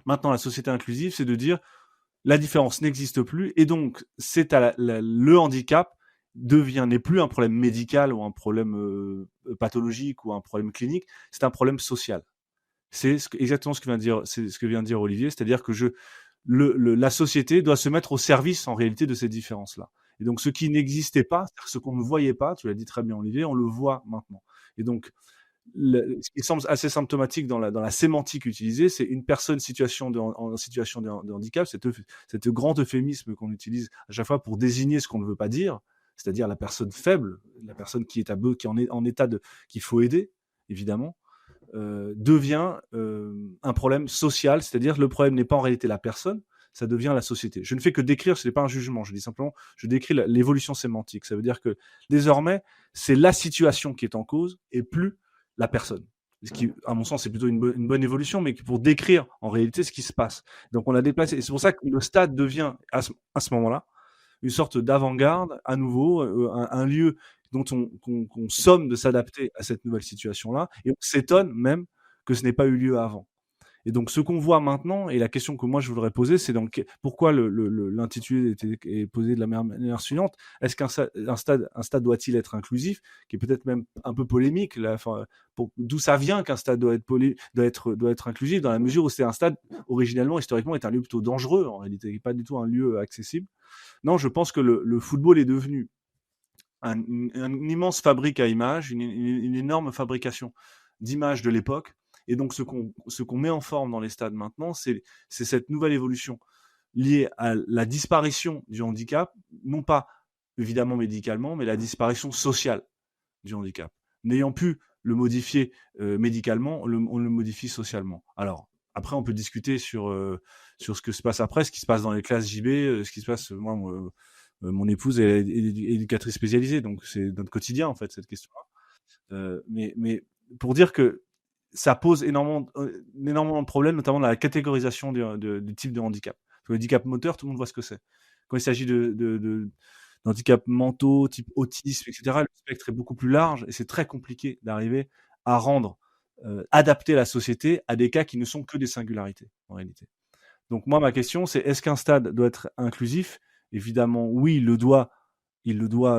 Maintenant, la société inclusive, c'est de dire la différence n'existe plus, et donc le handicap n'est plus un problème médical ou un problème pathologique ou un problème clinique, c'est un problème social. C'est exactement ce que vient de dire Olivier, c'est-à-dire que la société doit se mettre au service en réalité de ces différences-là. Et donc ce qui n'existait pas, ce qu'on ne voyait pas, tu l'as dit très bien Olivier, on le voit maintenant. Et donc ce qui semble assez symptomatique dans la sémantique utilisée, c'est une personne en situation de handicap, cet grand euphémisme qu'on utilise à chaque fois pour désigner ce qu'on ne veut pas dire, c'est-à-dire la personne faible, la personne qui est en état qu'il faut aider, évidemment, devient un problème social, c'est-à-dire le problème n'est pas en réalité la personne, ça devient la société. Je ne fais que décrire, ce n'est pas un jugement, je décris l'évolution sémantique. Ça veut dire que désormais, c'est la situation qui est en cause et plus la personne. Ce qui, à mon sens, c'est plutôt une bonne évolution, mais pour décrire en réalité ce qui se passe. Donc on a déplacé, et c'est pour ça que le stade devient à ce moment-là une sorte d'avant-garde, à nouveau, un lieu dont qu'on somme de s'adapter à cette nouvelle situation-là, et on s'étonne même que ce n'ait pas eu lieu avant. Et donc, ce qu'on voit maintenant, et la question que moi je voudrais poser, c'est donc pourquoi l'intitulé est posé de la manière suivante. Est-ce qu'un stade doit-il être inclusif, qui est peut-être même un peu polémique, d'où ça vient qu'un stade doit être inclusif, dans la mesure où c'est un stade originellement, historiquement, est un lieu plutôt dangereux en réalité, pas du tout un lieu accessible. Non, je pense que le football est devenu une immense fabrique à images, une énorme fabrication d'images de l'époque. Et donc, ce qu'on met en forme dans les stades maintenant, c'est cette nouvelle évolution liée à la disparition du handicap, non pas évidemment médicalement, mais la disparition sociale du handicap. N'ayant pu le modifier médicalement, on le modifie socialement. Alors, après, on peut discuter sur ce que se passe après, ce qui se passe dans les classes JB, ce qui se passe... mon épouse est éducatrice spécialisée, donc c'est notre quotidien, en fait, cette question-là. Mais pour dire que ça pose énormément de problèmes, notamment dans la catégorisation du type de handicap. Le handicap moteur, tout le monde voit ce que c'est. Quand il s'agit d'handicaps mentaux, type autisme, etc., le spectre est beaucoup plus large et c'est très compliqué d'arriver à adapter la société à des cas qui ne sont que des singularités, en réalité. Donc moi, ma question, c'est est-ce qu'un stade doit être inclusif ? Évidemment, oui, il le doit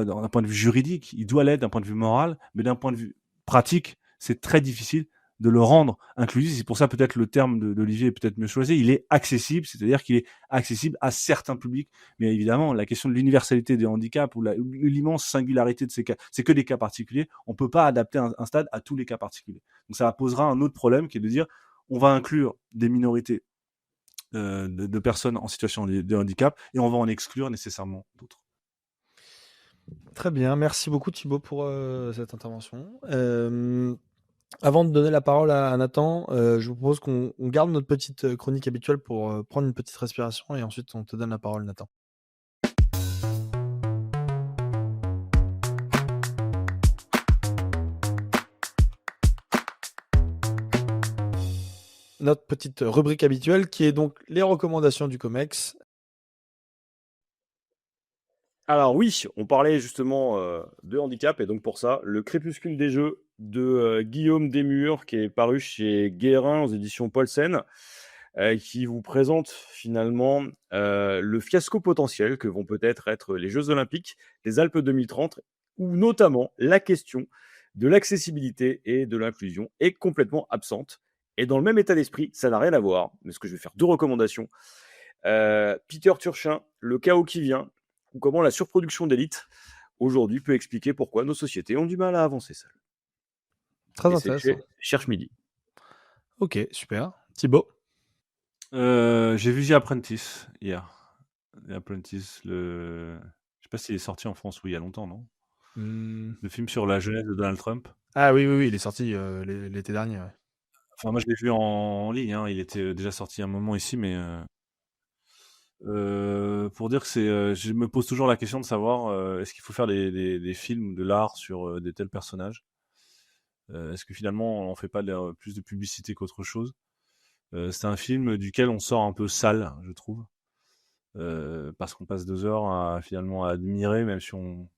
d'un point de vue juridique, il doit l'être d'un point de vue moral, mais d'un point de vue pratique, c'est très difficile de le rendre inclusif. C'est pour ça peut-être le terme d'Olivier est peut-être mieux choisi. Il est accessible, c'est-à-dire qu'il est accessible à certains publics. Mais évidemment, la question de l'universalité des handicaps ou l'immense singularité de ces cas, c'est que des cas particuliers. On peut pas adapter un stade à tous les cas particuliers. Donc ça posera un autre problème qui est de dire on va inclure des minorités de personnes en situation de handicap et on va en exclure nécessairement d'autres. Très bien, merci beaucoup Thibaut pour cette intervention. Avant de donner la parole à Nathan, je vous propose qu'on garde notre petite chronique habituelle pour prendre une petite respiration et ensuite on te donne la parole, Nathan. Notre petite rubrique habituelle qui est donc les recommandations du COMEX. Alors oui, on parlait justement de handicap et donc pour ça, le Crépuscule des Jeux de Guillaume Desmurs qui est paru chez Guérin aux éditions Paulsen, qui vous présente finalement le fiasco potentiel que vont peut-être être les Jeux Olympiques des Alpes 2030, où notamment la question de l'accessibilité et de l'inclusion est complètement absente. Et dans le même état d'esprit, ça n'a rien à voir, mais ce que je vais faire 2 recommandations. Peter Turchin, Le chaos qui vient, ou comment la surproduction d'élite aujourd'hui peut expliquer pourquoi nos sociétés ont du mal à avancer seules. Très intéressant. Cherche midi. Ok, super. Thibaut? J'ai vu The Apprentice hier. The Apprentice, je sais pas s'il est sorti en France, oui, il y a longtemps, non? Le film sur la jeunesse de Donald Trump. Ah oui, il est sorti l'été dernier. Ouais. Enfin, moi je l'ai vu en ligne, hein. Il était déjà sorti un moment ici, mais pour dire que je me pose toujours la question de savoir est-ce qu'il faut faire des films de l'art sur des tels personnages. Est-ce que finalement on fait pas plus de publicité qu'autre chose? C'est un film duquel on sort un peu sale, je trouve, parce qu'on passe 2 heures finalement à admirer, même si on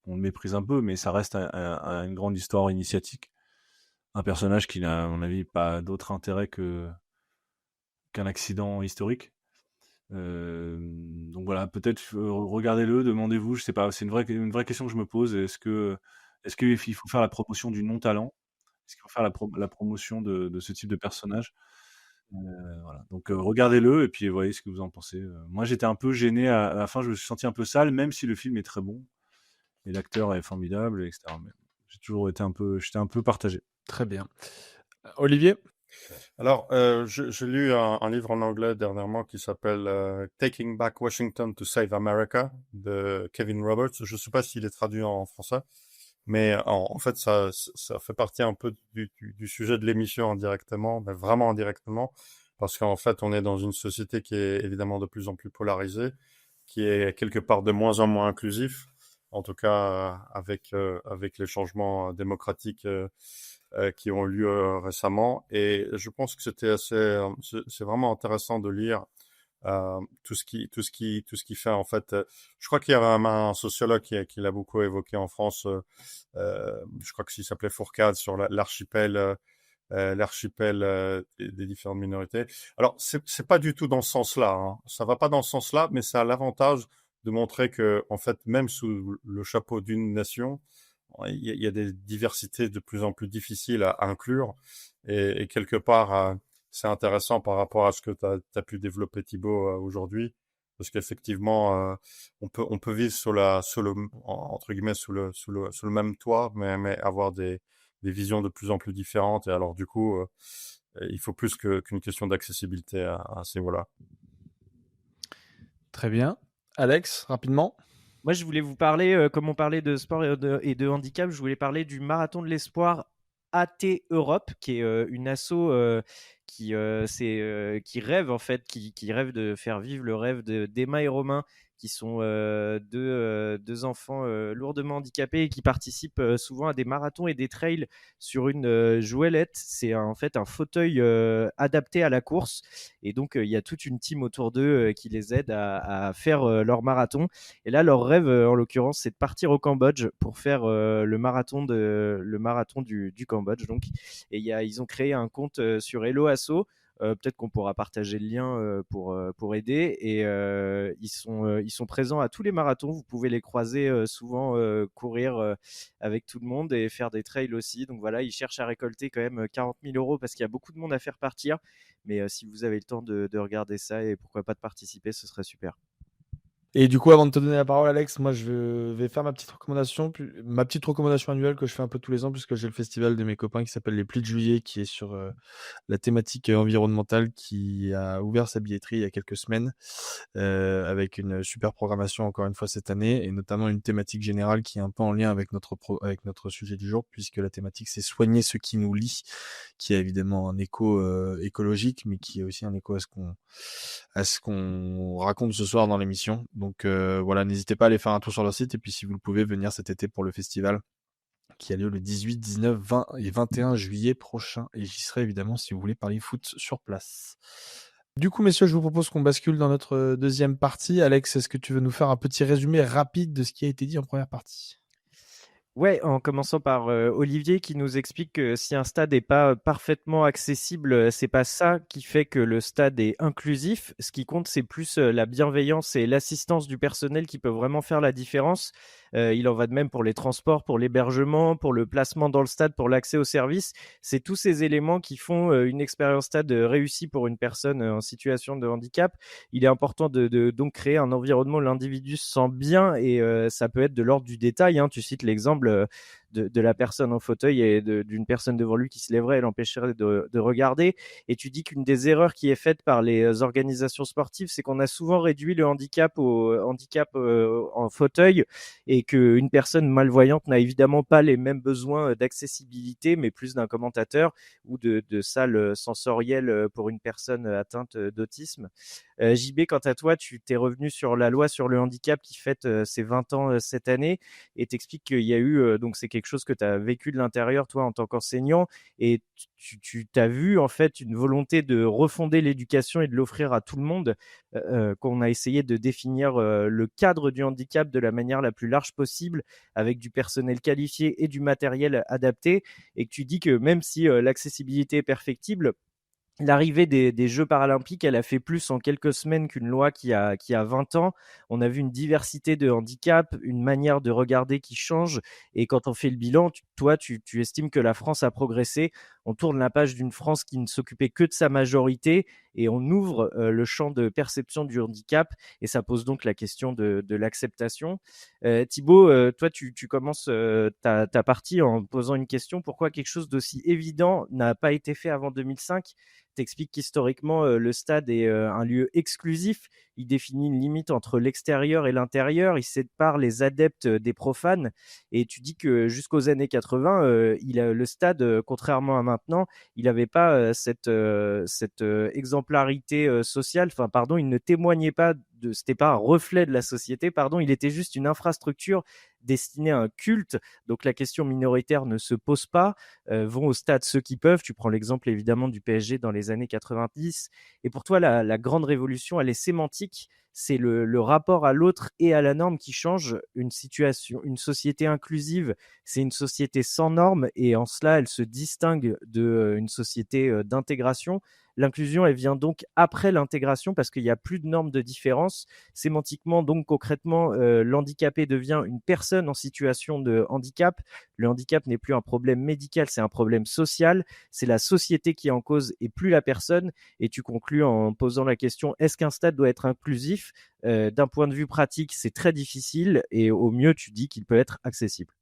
on le méprise un peu, mais ça reste une grande histoire initiatique. Un personnage qui n'a, à mon avis, pas d'autre intérêt qu'un accident historique. Donc voilà, peut-être regardez-le, demandez-vous, je sais pas, c'est une vraie question que je me pose. Est-ce qu'il faut faire la promotion du non-talent? Est-ce qu'il faut faire la promotion de ce type de personnage? Voilà. Donc regardez-le et puis voyez ce que vous en pensez. Moi, j'étais un peu gêné à la fin, je me suis senti un peu sale, même si le film est très bon et l'acteur est formidable, etc. Mais j'étais un peu partagé. Très bien. Olivier? Alors, j'ai lu un livre en anglais dernièrement qui s'appelle Taking Back Washington to Save America de Kevin Roberts. Je ne sais pas s'il est traduit en français, mais en fait, ça fait partie un peu du sujet de l'émission indirectement, mais vraiment indirectement, parce qu'en fait, on est dans une société qui est évidemment de plus en plus polarisée, qui est quelque part de moins en moins inclusif, en tout cas avec les changements démocratiques qui ont eu lieu récemment. Et je pense que c'est vraiment intéressant de lire tout ce qui fait en fait. Je crois qu'il y avait un sociologue qui l'a beaucoup évoqué en France. Je crois que s'il s'appelait Fourcade sur l'archipel. Des différentes minorités. Alors, c'est pas du tout dans ce sens-là. Hein. Ça va pas dans ce sens-là, mais ça a l'avantage de montrer que, en fait, même sous le chapeau d'une nation, il y a des diversités de plus en plus difficiles à inclure. Et quelque part, c'est intéressant par rapport à ce que tu as pu développer, Thibaut, aujourd'hui. Parce qu'effectivement, on peut vivre entre guillemets, sous le même toit, mais avoir des visions de plus en plus différentes. Et alors, du coup, il faut plus qu'une question d'accessibilité à ces niveaux-là. Très bien. Alex, rapidement? Moi, je voulais vous parler, comme on parlait de sport et de handicap, je voulais parler du Marathon de l'Espoir AT Europe, qui est une asso qui rêve en fait, qui rêve de faire vivre le rêve d'Emma et Romain, qui sont deux enfants lourdement handicapés et qui participent souvent à des marathons et des trails sur une jouelette. C'est en fait un fauteuil adapté à la course. Et donc, il y a toute une team autour d'eux qui les aide à faire leur marathon. Et là, leur rêve, en l'occurrence, c'est de partir au Cambodge pour faire le marathon du Cambodge. Donc, et ils ont créé un compte sur Hello Asso. Peut-être qu'on pourra partager le lien pour aider. Et ils sont présents à tous les marathons. Vous pouvez les croiser souvent courir avec tout le monde et faire des trails aussi. Donc voilà, ils cherchent à récolter quand même 40 000 euros parce qu'il y a beaucoup de monde à faire partir. Mais si vous avez le temps de regarder ça et pourquoi pas de participer, ce serait super. Et du coup, avant de te donner la parole, Alex, moi, je vais faire ma petite recommandation annuelle que je fais un peu tous les ans, puisque j'ai le festival de mes copains qui s'appelle Les Plis de Juillet, qui est sur la thématique environnementale, qui a ouvert sa billetterie il y a quelques semaines, avec une super programmation encore une fois cette année, et notamment une thématique générale qui est un peu en lien avec notre sujet du jour, puisque la thématique c'est soigner ce qui nous lie, qui a évidemment un écho écologique, mais qui est aussi un écho à ce qu'on raconte ce soir dans l'émission. Donc voilà, n'hésitez pas à aller faire un tour sur leur site, et puis si vous le pouvez, venir cet été pour le festival qui a lieu le 18, 19, 20 et 21 juillet prochain, et j'y serai évidemment si vous voulez parler foot sur place. Du coup, messieurs, je vous propose qu'on bascule dans notre deuxième partie. Alex, est-ce que tu veux nous faire un petit résumé rapide de ce qui a été dit en première partie ? Ouais, en commençant par Olivier qui nous explique que si un stade n'est pas parfaitement accessible, c'est pas ça qui fait que le stade est inclusif. Ce qui compte, c'est plus la bienveillance et l'assistance du personnel qui peuvent vraiment faire la différence. Il en va de même pour les transports, pour l'hébergement, pour le placement dans le stade, pour l'accès aux services. C'est tous ces éléments qui font une expérience stade réussie pour une personne en situation de handicap. Il est important de donc créer un environnement où l'individu se sent bien, et ça peut être de l'ordre du détail. Hein. Tu cites l'exemple de la personne en fauteuil et d'une personne devant lui qui se lèverait et l'empêcherait de regarder. Et tu dis qu'une des erreurs qui est faite par les organisations sportives, c'est qu'on a souvent réduit le handicap au handicap en fauteuil, et qu'une personne malvoyante n'a évidemment pas les mêmes besoins d'accessibilité, mais plus d'un commentateur ou de salle sensorielle pour une personne atteinte d'autisme. JB, quant à toi, tu t'es revenu sur la loi sur le handicap qui fête ses 20 ans cette année, et t'expliques qu'il y a eu, donc c'est quelque quelque chose que tu as vécu de l'intérieur, toi, en tant qu'enseignant, et tu as vu en fait une volonté de refonder l'éducation et de l'offrir à tout le monde, qu'on a essayé de définir le cadre du handicap de la manière la plus large possible, avec du personnel qualifié et du matériel adapté, et que tu dis que même si l'accessibilité est perfectible, l'arrivée des Jeux paralympiques, elle a fait plus en quelques semaines qu'une loi qui a 20 ans. On a vu une diversité de handicaps, une manière de regarder qui change. Et quand on fait le bilan, tu estimes que la France a progressé. On tourne la page d'une France qui ne s'occupait que de sa majorité et on ouvre le champ de perception du handicap. Et ça pose donc la question de l'acceptation. Thibaut, toi, tu commences ta partie en posant une question. Pourquoi quelque chose d'aussi évident n'a pas été fait avant 2005 ? T'expliques qu'historiquement, le stade est un lieu exclusif. Il définit une limite entre l'extérieur et l'intérieur. Il sépare les adeptes des profanes. Et tu dis que jusqu'aux années 80, le stade, contrairement à maintenant, il n'avait pas cette exemplarité sociale. Enfin, pardon, il ne témoignait pas c'était pas un reflet de la société, pardon. Il était juste une infrastructure destinée à un culte. Donc la question minoritaire ne se pose pas. Vont au stade ceux qui peuvent. Tu prends l'exemple évidemment du PSG dans les années 90. Et pour toi, la grande révolution, elle est sémantique. C'est le rapport à l'autre et à la norme qui change. Une société inclusive, c'est une société sans normes, et en cela, elle se distingue d'une société d'intégration. L'inclusion, elle vient donc après l'intégration parce qu'il n'y a plus de normes de différence. Sémantiquement, donc concrètement, l'handicapé devient une personne en situation de handicap. Le handicap n'est plus un problème médical, c'est un problème social. C'est la société qui est en cause et plus la personne. Et tu conclus en posant la question, est-ce qu'un stade doit être inclusif ? D'un point de vue pratique, c'est très difficile, et au mieux, tu dis qu'il peut être accessible.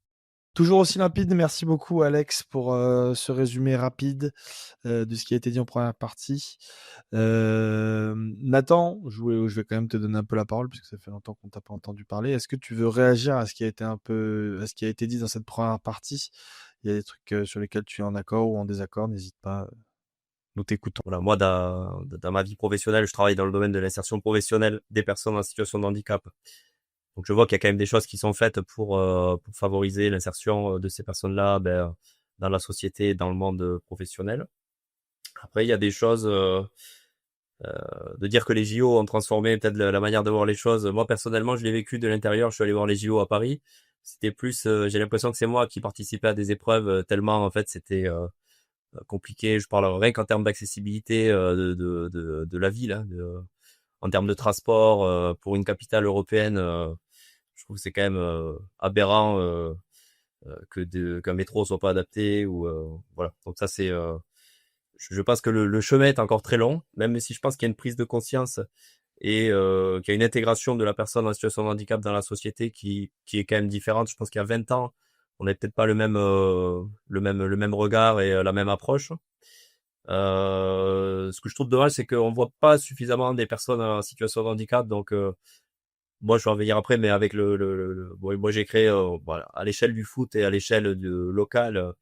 Toujours aussi limpide. Merci beaucoup, Alex, pour ce résumé rapide de ce qui a été dit en première partie. Nathan, je vais quand même te donner un peu la parole puisque ça fait longtemps qu'on t'a pas entendu parler. Est-ce que tu veux réagir à ce qui a été dit dans cette première partie ? Il y a des trucs sur lesquels tu es en accord ou en désaccord, n'hésite pas. Nous t'écoutons. Voilà, moi, dans ma vie professionnelle, je travaille dans le domaine de l'insertion professionnelle des personnes en situation de handicap. Donc, je vois qu'il y a quand même des choses qui sont faites pour favoriser l'insertion de ces personnes-là dans la société et dans le monde professionnel. Après, il y a des choses de dire que les JO ont transformé peut-être la manière de voir les choses. Moi, personnellement, je l'ai vécu de l'intérieur. Je suis allé voir les JO à Paris. C'était plus, j'ai l'impression que c'est moi qui participais à des épreuves tellement, en fait, c'était compliqué. Je parle rien qu'en termes d'accessibilité de la ville, hein, en termes de transport pour une capitale européenne. Je trouve que c'est quand même aberrant qu'un métro soit pas adapté ou voilà. Donc ça c'est je pense que le chemin est encore très long, même si je pense qu'il y a une prise de conscience et qu'il y a une intégration de la personne en situation de handicap dans la société qui est quand même différente. Je pense qu'il y a 20 ans, on n'avait peut-être pas le même regard et la même approche. Ce que je trouve dommage, c'est qu'on voit pas suffisamment des personnes en situation de handicap. Donc moi, je vais en venir après, mais avec moi j'ai créé voilà, à l'échelle du foot et à l'échelle locale,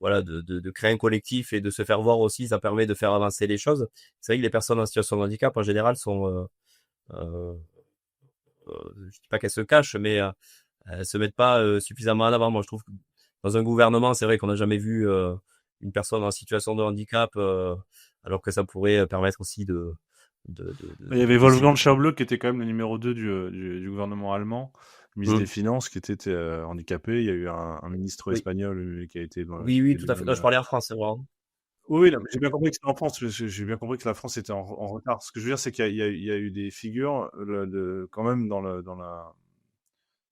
voilà, de créer un collectif et de se faire voir aussi, ça permet de faire avancer les choses. C'est vrai que les personnes en situation de handicap en général sont je dis pas qu'elles se cachent, mais elles se mettent pas suffisamment en avant. Moi, je trouve que dans un gouvernement, c'est vrai qu'on n'a jamais vu une personne en situation de handicap, alors que ça pourrait permettre aussi Il y avait Wolfgang Schäuble qui était quand même le numéro 2 du gouvernement allemand, ministre des Finances, qui était handicapé. Il y a eu un ministre espagnol qui a été... Oui, tout à fait. Non, je parlais en France, c'est vrai. Oui, j'ai bien compris que c'était en France. J'ai bien compris que la France était en retard. Ce que je veux dire, c'est qu'il y a eu des figures quand même dans la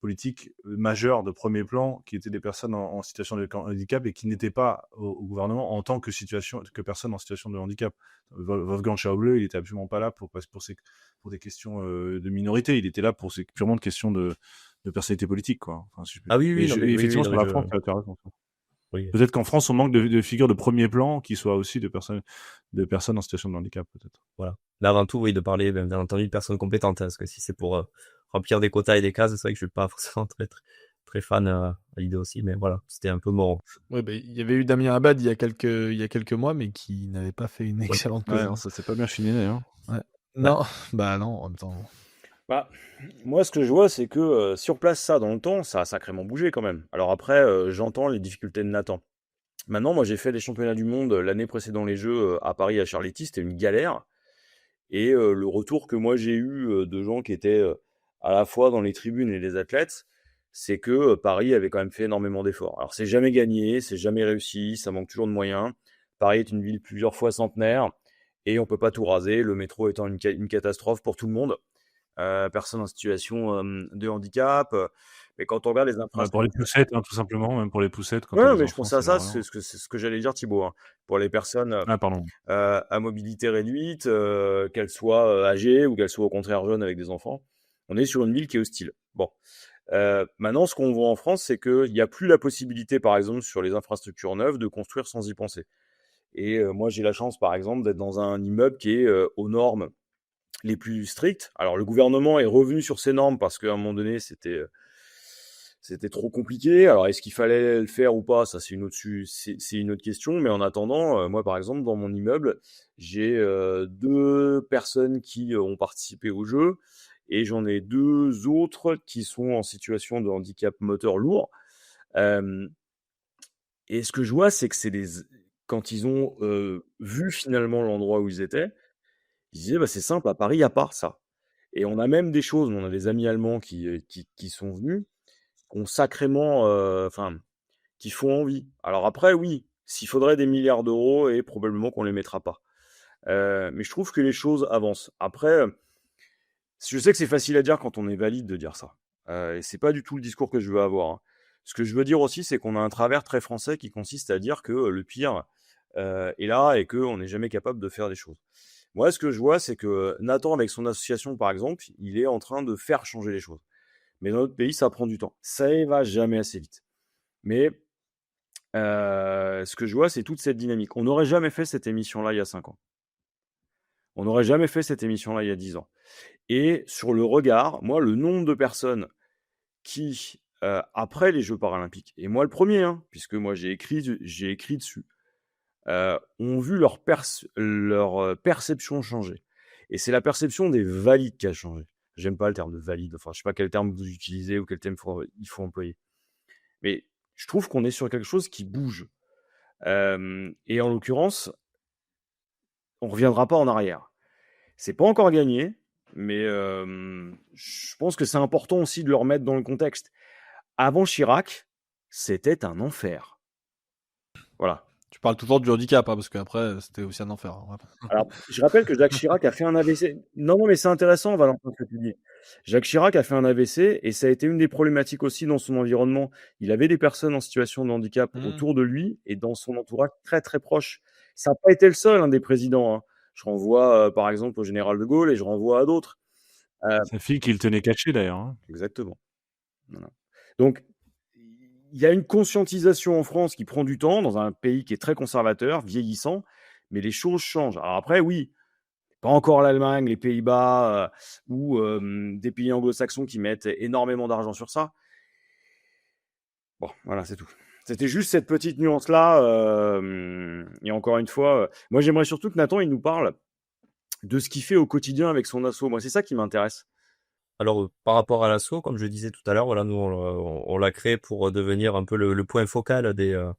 politique majeure de premier plan qui étaient des personnes en situation de handicap et qui n'étaient pas au gouvernement en tant que personne en situation de handicap. Wolfgang Schäuble, il était absolument pas là pour des questions de minorité. Il était là pour purement de questions de personnalité politique, quoi. Enfin, effectivement, sur la France, tu as raison. Oui. Peut-être qu'en France, on manque de figures de premier plan qui soient aussi de personnes en situation de handicap, peut-être. Voilà. Mais avant tout, oui, de parler, bien entendu, de personnes compétentes, parce que si c'est pour remplir des quotas et des cases, c'est vrai que je suis pas forcément très fan à l'idée aussi, mais voilà, c'était un peu mon... Oui, il y avait eu Damien Abad il y a quelques mois, mais qui n'avait pas fait une excellente cause. Ouais, ça s'est pas bien fini, d'ailleurs. Ouais. Non, bah non, en même temps. Bah, moi, ce que je vois, c'est que sur place, ça, dans le temps, ça a sacrément bougé quand même. Alors après, j'entends les difficultés de Nathan. Maintenant, moi, j'ai fait les championnats du monde l'année précédant les Jeux à Paris, à Charletti, c'était une galère. Et le retour que moi j'ai eu de gens qui étaient à la fois dans les tribunes et les athlètes, c'est que Paris avait quand même fait énormément d'efforts. Alors c'est jamais gagné, c'est jamais réussi, ça manque toujours de moyens. Paris est une ville plusieurs fois centenaire et on peut pas tout raser, le métro étant une catastrophe pour tout le monde. Personne en situation de handicap. Mais quand on regarde les Ouais, infrastructures... pour les poussettes, hein, tout simplement, même pour les poussettes, quand t'as Ouais, des mais je enfants, pensais à c'est ça, l'horreur. c'est ce que j'allais dire, Thibaut, hein. Pour les personnes Ah, pardon. à mobilité réduite, qu'elles soient âgées ou qu'elles soient au contraire jeunes avec des enfants. On est sur une ville qui est hostile. Bon. Maintenant, ce qu'on voit en France, c'est qu'il n'y a plus la possibilité, par exemple, sur les infrastructures neuves, de construire sans y penser. Et moi, j'ai la chance, par exemple, d'être dans un immeuble qui est aux normes les plus strictes. Alors, le gouvernement est revenu sur ces normes parce qu'à un moment donné, c'était trop compliqué. Alors, est-ce qu'il fallait le faire ou pas? Ça, c'est une autre question. Mais en attendant, moi, par exemple, dans mon immeuble, j'ai 2 personnes qui ont participé au jeu et j'en ai 2 autres qui sont en situation de handicap moteur lourd. Et ce que je vois, c'est que quand ils ont vu finalement l'endroit où ils étaient, ils disaient, bah, c'est simple, à Paris, il n'y a pas ça. Et on a même des choses, on a des amis allemands qui sont venus, qui ont sacrément, qui font envie. Alors après, oui, s'il faudrait des milliards d'euros, et probablement qu'on les mettra pas. Mais je trouve que les choses avancent. Après, je sais que c'est facile à dire quand on est valide de dire ça. Et c'est pas du tout le discours que je veux avoir, hein. Ce que je veux dire aussi, c'est qu'on a un travers très français qui consiste à dire que le pire est là et qu'on n'est jamais capable de faire des choses. Moi, ce que je vois, c'est que Nathan, avec son association, par exemple, il est en train de faire changer les choses. Mais dans notre pays, ça prend du temps. Ça ne va jamais assez vite. Mais ce que je vois, c'est toute cette dynamique. On n'aurait jamais fait cette émission-là il y a 5 ans. On n'aurait jamais fait cette émission-là il y a 10 ans. Et sur le regard, moi, le nombre de personnes qui, après les Jeux paralympiques, et moi le premier, hein, puisque moi j'ai écrit dessus, ont vu leur perception changer. Et c'est la perception des valides qui a changé. J'aime pas le terme de valide, enfin je sais pas quel terme vous utilisez ou quel terme il faut employer. Mais je trouve qu'on est sur quelque chose qui bouge. Et en l'occurrence, on reviendra pas en arrière. C'est pas encore gagné, mais je pense que c'est important aussi de le remettre dans le contexte. Avant Chirac, c'était un enfer. Voilà. Tu parles toujours du handicap, hein, parce qu'après, c'était aussi un enfer. Hein. Alors, je rappelle que Jacques Chirac a fait un AVC. Non, mais c'est intéressant, Valentin, ce que tu dis. Jacques Chirac a fait un AVC et ça a été une des problématiques aussi dans son environnement. Il avait des personnes en situation de handicap autour de lui et dans son entourage très, très proche. Ça n'a pas été le seul, un des présidents, hein. Je renvoie, par exemple, au général de Gaulle et je renvoie à d'autres. Sa fille qui le tenait caché, d'ailleurs. Hein. Exactement. Voilà. Donc, il y a une conscientisation en France qui prend du temps, dans un pays qui est très conservateur, vieillissant, mais les choses changent. Alors après, oui, pas encore l'Allemagne, les Pays-Bas ou des pays anglo-saxons qui mettent énormément d'argent sur ça. Bon, voilà, c'est tout. C'était juste cette petite nuance-là. Et encore une fois, moi j'aimerais surtout que Nathan il nous parle de ce qu'il fait au quotidien avec son asso. Moi, c'est ça qui m'intéresse. Alors, par rapport à l'asso, comme je disais tout à l'heure, voilà, nous, on l'a créé pour devenir un peu le point focal de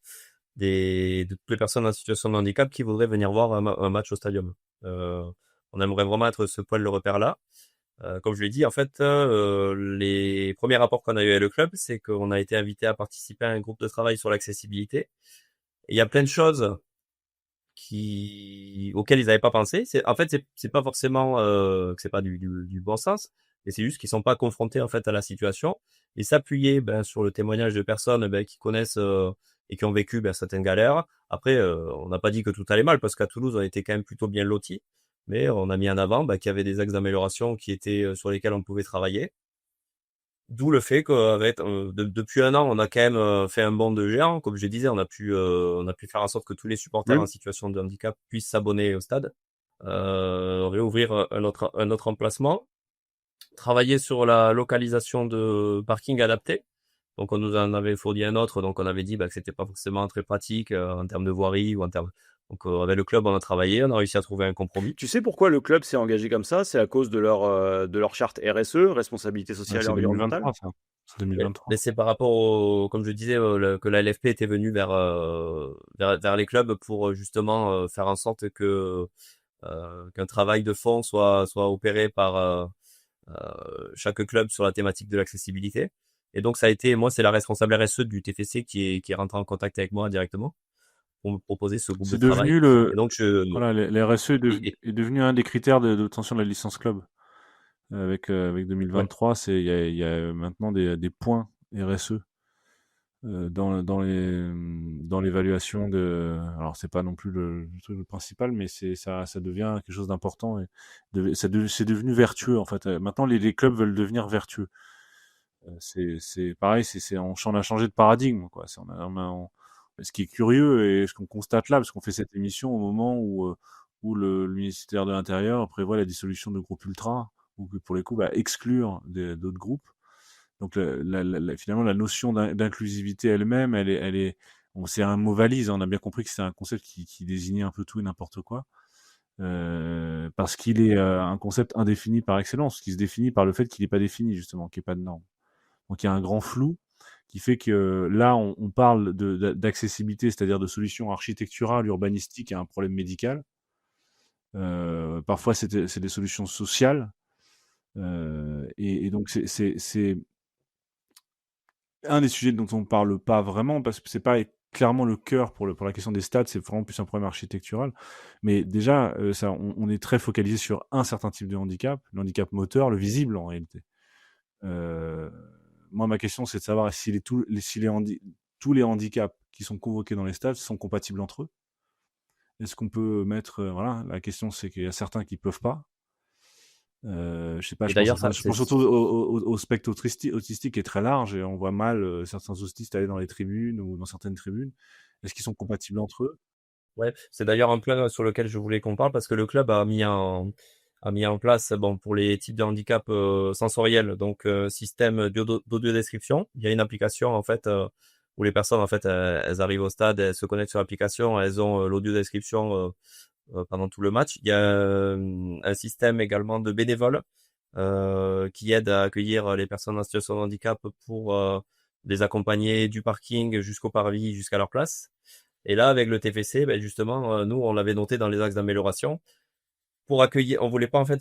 toutes les personnes en situation de handicap qui voudraient venir voir un match au stadium. On aimerait vraiment être ce point de repère-là. Comme je l'ai dit, en fait, les premiers rapports qu'on a eu avec le club, c'est qu'on a été invité à participer à un groupe de travail sur l'accessibilité. Et il y a plein de choses auxquelles ils n'avaient pas pensé. En fait, c'est pas forcément que c'est pas du bon sens, mais c'est juste qu'ils sont pas confrontés en fait à la situation et s'appuyer sur le témoignage de personnes qui connaissent et qui ont vécu certaines galères. Après, on n'a pas dit que tout allait mal parce qu'à Toulouse, on était quand même plutôt bien lotis, mais on a mis en avant qu'il y avait des axes d'amélioration qui étaient sur lesquels on pouvait travailler. D'où le fait qu'avec depuis un an, on a quand même fait un bond de géant. Comme je disais, on a pu faire en sorte que tous les supporters en situation de handicap puissent s'abonner au stade, réouvrir un autre emplacement, travailler sur la localisation de parking adapté. Donc on nous en avait fourni un autre, donc on avait dit que c'était pas forcément très pratique en termes de voirie ou en termes Donc avec le club, on a travaillé, on a réussi à trouver un compromis. Tu sais pourquoi le club s'est engagé comme ça? C'est à cause de leur charte RSE, responsabilité sociale et C'est environnementale? 2023, ça. C'est Mais 2023. c'est par rapport comme je disais, que la LFP était venue vers les clubs pour justement faire en sorte que qu'un travail de fond soit opéré par chaque club sur la thématique de l'accessibilité. Et donc ça a été, moi c'est la responsable RSE du TFC qui est rentrée en contact avec moi directement pour me proposer ce groupe de C'est travail. devenu Et donc voilà, les RSE et- est devenu un des critères d'obtention de la licence club. Avec ouais, 2023, il y a maintenant des points RSE dans l'évaluation de. Alors c'est pas non plus le truc principal, mais ça devient quelque chose d'important et c'est devenu vertueux en fait. Maintenant les clubs veulent devenir vertueux. C'est pareil, on a changé de paradigme quoi. Ce qui est curieux et ce qu'on constate là, parce qu'on fait cette émission au moment où le ministère de l'Intérieur prévoit la dissolution de groupes ultra, ou que pour les coups va exclure d'autres groupes. Donc finalement la notion d'inclusivité elle-même, c'est un mot valise. On a bien compris que c'est un concept qui désignait un peu tout et n'importe quoi, parce qu'il est un concept indéfini par excellence, qui se définit par le fait qu'il n'est pas défini justement, qu'il n'y ait pas de norme. Donc il y a un grand flou qui fait que là on parle d'accessibilité, c'est-à-dire de solutions architecturales, urbanistiques à un problème médical. Parfois c'est des solutions sociales, et donc c'est un des sujets dont on ne parle pas vraiment, parce que c'est pas clairement le cœur pour la question des stades, c'est vraiment plus un problème architectural. Mais déjà, on est très focalisé sur un certain type de handicap, le handicap moteur, le visible en réalité. Moi, ma question, c'est de savoir si tous les handicaps qui sont convoqués dans les stades sont compatibles entre eux. Est-ce qu'on peut mettre, voilà, la question, c'est qu'il y a certains qui peuvent pas. Je sais pas, et d'ailleurs ça je pense surtout au spectre autistique qui est très large, et on voit mal certains autistes aller dans les tribunes ou dans certaines tribunes. Est-ce qu'ils sont compatibles entre eux? ouais, c'est d'ailleurs un point sur lequel je voulais qu'on parle parce que le club a mis en place, bon, pour les types de handicap sensoriels, donc système d'audio description. Il y a une application en fait où les personnes en fait elles arrivent au stade, elles se connectent sur l'application, elles ont l'audio description pendant tout le match. Il y a un système également de bénévoles qui aide à accueillir les personnes en situation de handicap pour les accompagner du parking jusqu'au parvis, jusqu'à leur place. Et là, avec le TFC, ben justement, nous, on l'avait noté dans les axes d'amélioration pour accueillir. On voulait pas en fait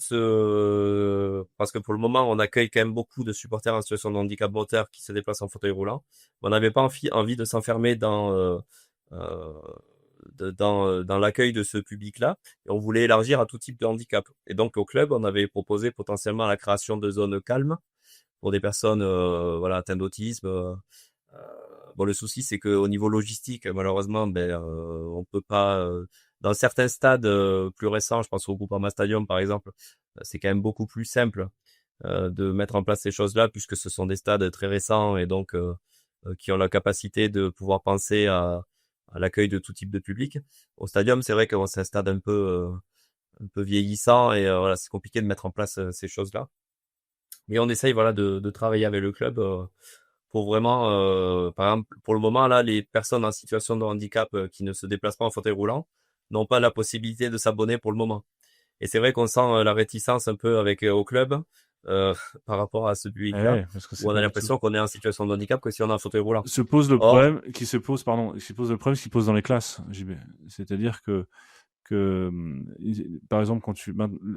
parce que pour le moment, on accueille quand même beaucoup de supporters en situation de handicap moteur qui se déplacent en fauteuil roulant. On n'avait pas envie de s'enfermer euh, dans l'accueil de ce public-là. Et on voulait élargir à tout type de handicap. Et donc, au club, on avait proposé potentiellement la création de zones calmes pour des personnes voilà, atteintes d'autisme. Bon, le souci, c'est qu'au niveau logistique, malheureusement, on peut pas. Dans certains stades plus récents, je pense au Groupama Stadium par exemple, c'est quand même beaucoup plus simple de mettre en place ces choses-là, puisque ce sont des stades très récents et donc qui ont la capacité de pouvoir penser à l'accueil de tout type de public. Au stadium, c'est vrai que bon, c'est un stade un peu vieillissant et voilà, c'est compliqué de mettre en place ces choses-là. Mais on essaye voilà de travailler avec le club pour vraiment, par exemple, pour le moment là, les personnes en situation de handicap qui ne se déplacent pas en fauteuil roulant n'ont pas la possibilité de s'abonner pour le moment. Et c'est vrai qu'on sent la réticence un peu avec au club par rapport à ce public-là, Ouais, parce que c'est où on pas a du tout. l'impression qu'on est en situation de handicap que si on a un fauteuil roulant. Se pose le Or, problème qui se pose, pardon, qui pose le problème qui se pose dans les classes, JB. C'est-à-dire que par exemple,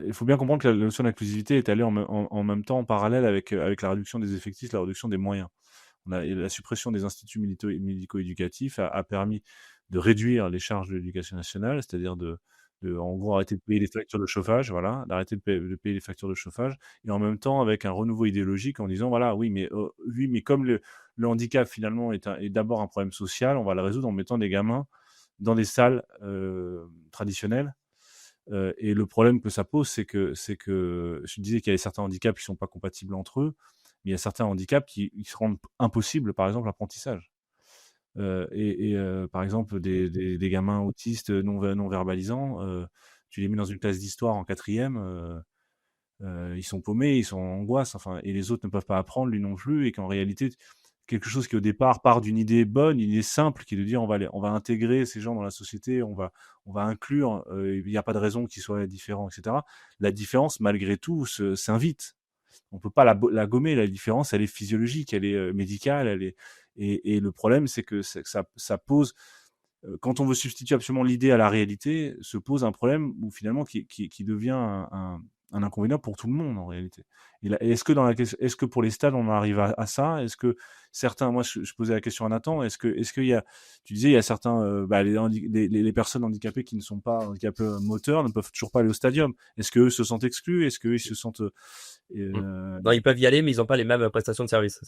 il faut bien comprendre que la notion d'inclusivité est allée en même temps en parallèle avec la réduction des effectifs, la réduction des moyens. Et la suppression des instituts médico-éducatifs a permis de réduire les charges de l'éducation nationale, c'est-à-dire en gros, arrêter de payer les factures de chauffage, voilà, d'arrêter de payer les factures de chauffage, et en même temps avec un renouveau idéologique en disant, voilà, oui, mais comme le handicap finalement est d'abord un problème social, on va le résoudre en mettant des gamins dans des salles traditionnelles. Et le problème que ça pose, c'est que je disais qu'il y a certains handicaps qui ne sont pas compatibles entre eux, mais il y a certains handicaps qui se rendent impossibles, par exemple l'apprentissage. Par exemple, des gamins autistes non verbalisants, tu les mets dans une classe d'histoire en 4e, ils sont paumés, ils sont en angoisse, enfin, et les autres ne peuvent pas apprendre, lui non plus, et qu'en réalité, quelque chose qui au départ part d'une idée bonne, une idée simple, qui est de dire on va intégrer ces gens dans la société, on va inclure, il n'y a pas de raison qu'ils soient différents, etc. La différence, malgré tout, s'invite. On peut pas la gommer, la différence, elle est physiologique, elle est médicale, et le problème, c'est que ça pose, quand on veut substituer absolument l'idée à la réalité, se pose un problème où finalement qui devient un inconvénient pour tout le monde en réalité. Et est-ce que pour les stades on arrive à ça? Est-ce que certains, moi je posais la question à Nathan, est-ce qu'il y a, tu disais il y a certains, les personnes handicapées qui ne sont pas handicapées moteurs ne peuvent toujours pas aller au stadium. Est-ce qu'eux se sentent exclus? Est-ce qu'eux ils se sentent Non, ils peuvent y aller, mais ils n'ont pas les mêmes prestations de service.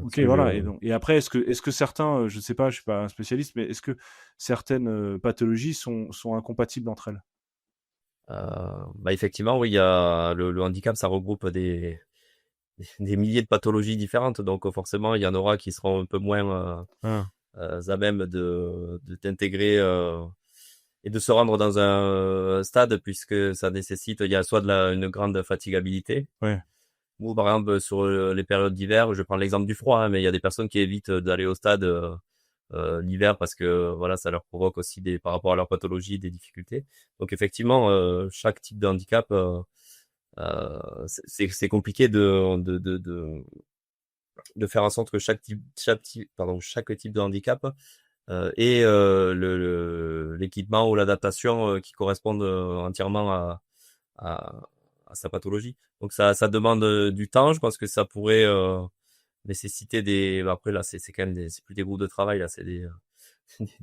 Ok, voilà. Et après, est-ce que certains, je ne sais pas, je suis pas un spécialiste, mais est-ce que certaines pathologies sont incompatibles entre elles? Effectivement, oui, il y a le handicap, ça regroupe des milliers de pathologies différentes, donc forcément, il y en aura qui seront un peu moins à même de t'intégrer et de se rendre dans un stade, puisque ça nécessite, il y a soit une grande fatigabilité, ou par exemple sur les périodes d'hiver, je prends l'exemple du froid, mais il y a des personnes qui évitent d'aller au stade l'hiver parce que voilà, ça leur provoque aussi par rapport à leur pathologie des difficultés. Donc effectivement, chaque type de handicap, c'est compliqué de faire en sorte que chaque type de handicap ait l'équipement ou l'adaptation qui correspondent entièrement à sa pathologie. Donc ça demande du temps. Je pense que ça pourrait nécessiter après là c'est quand même c'est plus des groupes de travail, là c'est des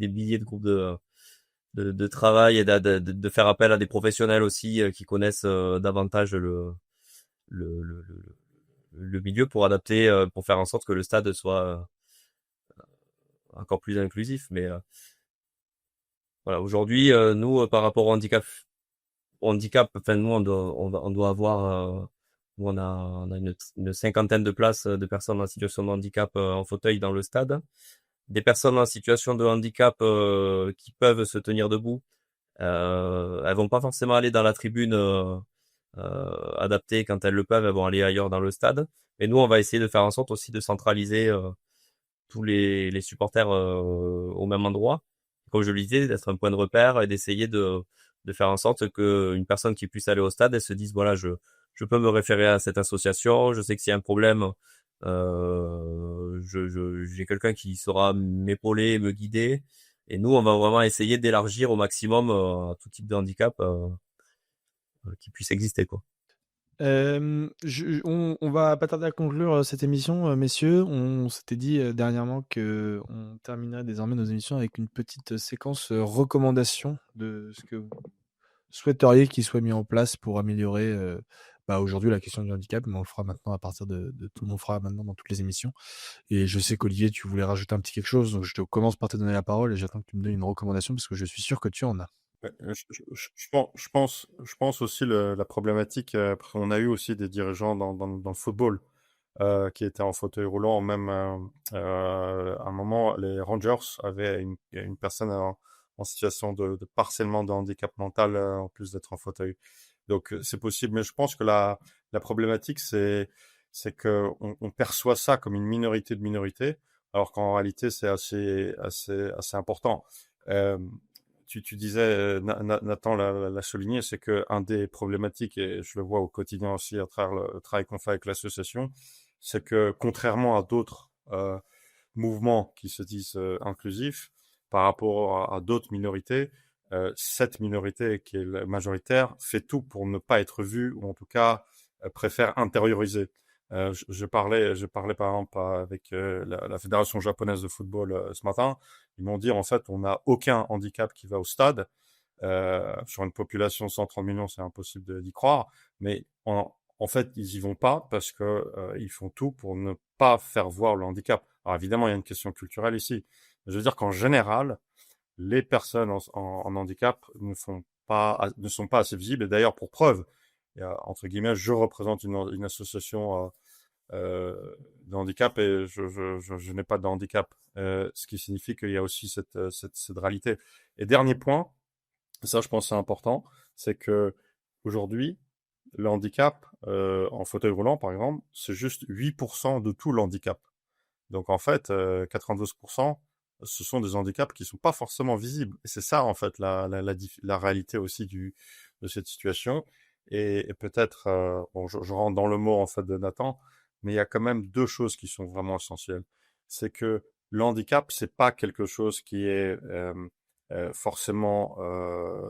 milliers de groupes de travail, et de faire appel à des professionnels aussi qui connaissent davantage le milieu pour adapter, pour faire en sorte que le stade soit encore plus inclusif. Mais voilà, aujourd'hui nous par rapport au handicap, enfin nous on doit avoir nous on a une cinquantaine de places de personnes en situation de handicap en fauteuil dans le stade. Des personnes en situation de handicap qui peuvent se tenir debout, elles vont pas forcément aller dans la tribune adaptée. Quand elles le peuvent, elles vont aller ailleurs dans le stade. Mais nous, on va essayer de faire en sorte aussi de centraliser tous les supporters au même endroit. Comme je le disais, d'être un point de repère et d'essayer de faire en sorte que une personne qui puisse aller au stade, elle se dise voilà, je peux me référer à cette association. Je sais que s'il y a un problème, j'ai quelqu'un qui saura m'épauler, me guider. Et nous, on va vraiment essayer d'élargir au maximum tout type de handicap qui puisse exister, quoi. On va pas tarder à conclure cette émission, messieurs. On s'était dit dernièrement que on terminerait désormais nos émissions avec une petite séquence recommandation de ce que vous souhaiteriez qu'il soit mis en place pour améliorer aujourd'hui la question du handicap, mais on le fera maintenant à partir de tout le monde fera maintenant dans toutes les émissions. Et je sais qu'Olivier, tu voulais rajouter un petit quelque chose, donc je te commence par te donner la parole et j'attends que tu me donnes une recommandation parce que je suis sûr que tu en as. Je pense aussi la problématique. On a eu aussi des dirigeants dans le football qui étaient en fauteuil roulant. Même à un moment, les Rangers avaient une personne en situation de partiellement de handicap mental en plus d'être en fauteuil. Donc c'est possible, mais je pense que la problématique c'est que on perçoit ça comme une minorité de minorité, alors qu'en réalité c'est assez important. Tu disais, Nathan l'a souligné, c'est que un des problématiques, et je le vois au quotidien aussi à travers le travail qu'on fait avec l'association, c'est que contrairement à d'autres mouvements qui se disent inclusifs, par rapport à d'autres minorités, cette minorité qui est la majoritaire fait tout pour ne pas être vue, ou en tout cas préfère intérioriser. Je parlais par exemple avec la Fédération japonaise de football ce matin. Ils m'ont dit en fait on n'a aucun handicap qui va au stade. Sur une population de 130 millions, c'est impossible d'y croire. Mais en fait, ils y vont pas parce que ils font tout pour ne pas faire voir le handicap. Alors évidemment, il y a une question culturelle ici. Je veux dire qu'en général, les personnes en handicap ne sont pas assez visibles. Et d'ailleurs, pour preuve, entre guillemets, je représente une association de handicap et je n'ai pas de handicap, ce qui signifie qu'il y a aussi cette réalité. Et dernier point, ça je pense c'est important, c'est que aujourd'hui, le handicap en fauteuil roulant par exemple, c'est juste 8% de tout le handicap. Donc en fait, 92%, ce sont des handicaps qui sont pas forcément visibles. Et c'est ça en fait la réalité aussi de cette situation. Et peut-être, bon, je rentre dans le mot en fait de Nathan, mais il y a quand même deux choses qui sont vraiment essentielles. C'est que le handicap, c'est pas quelque chose qui est forcément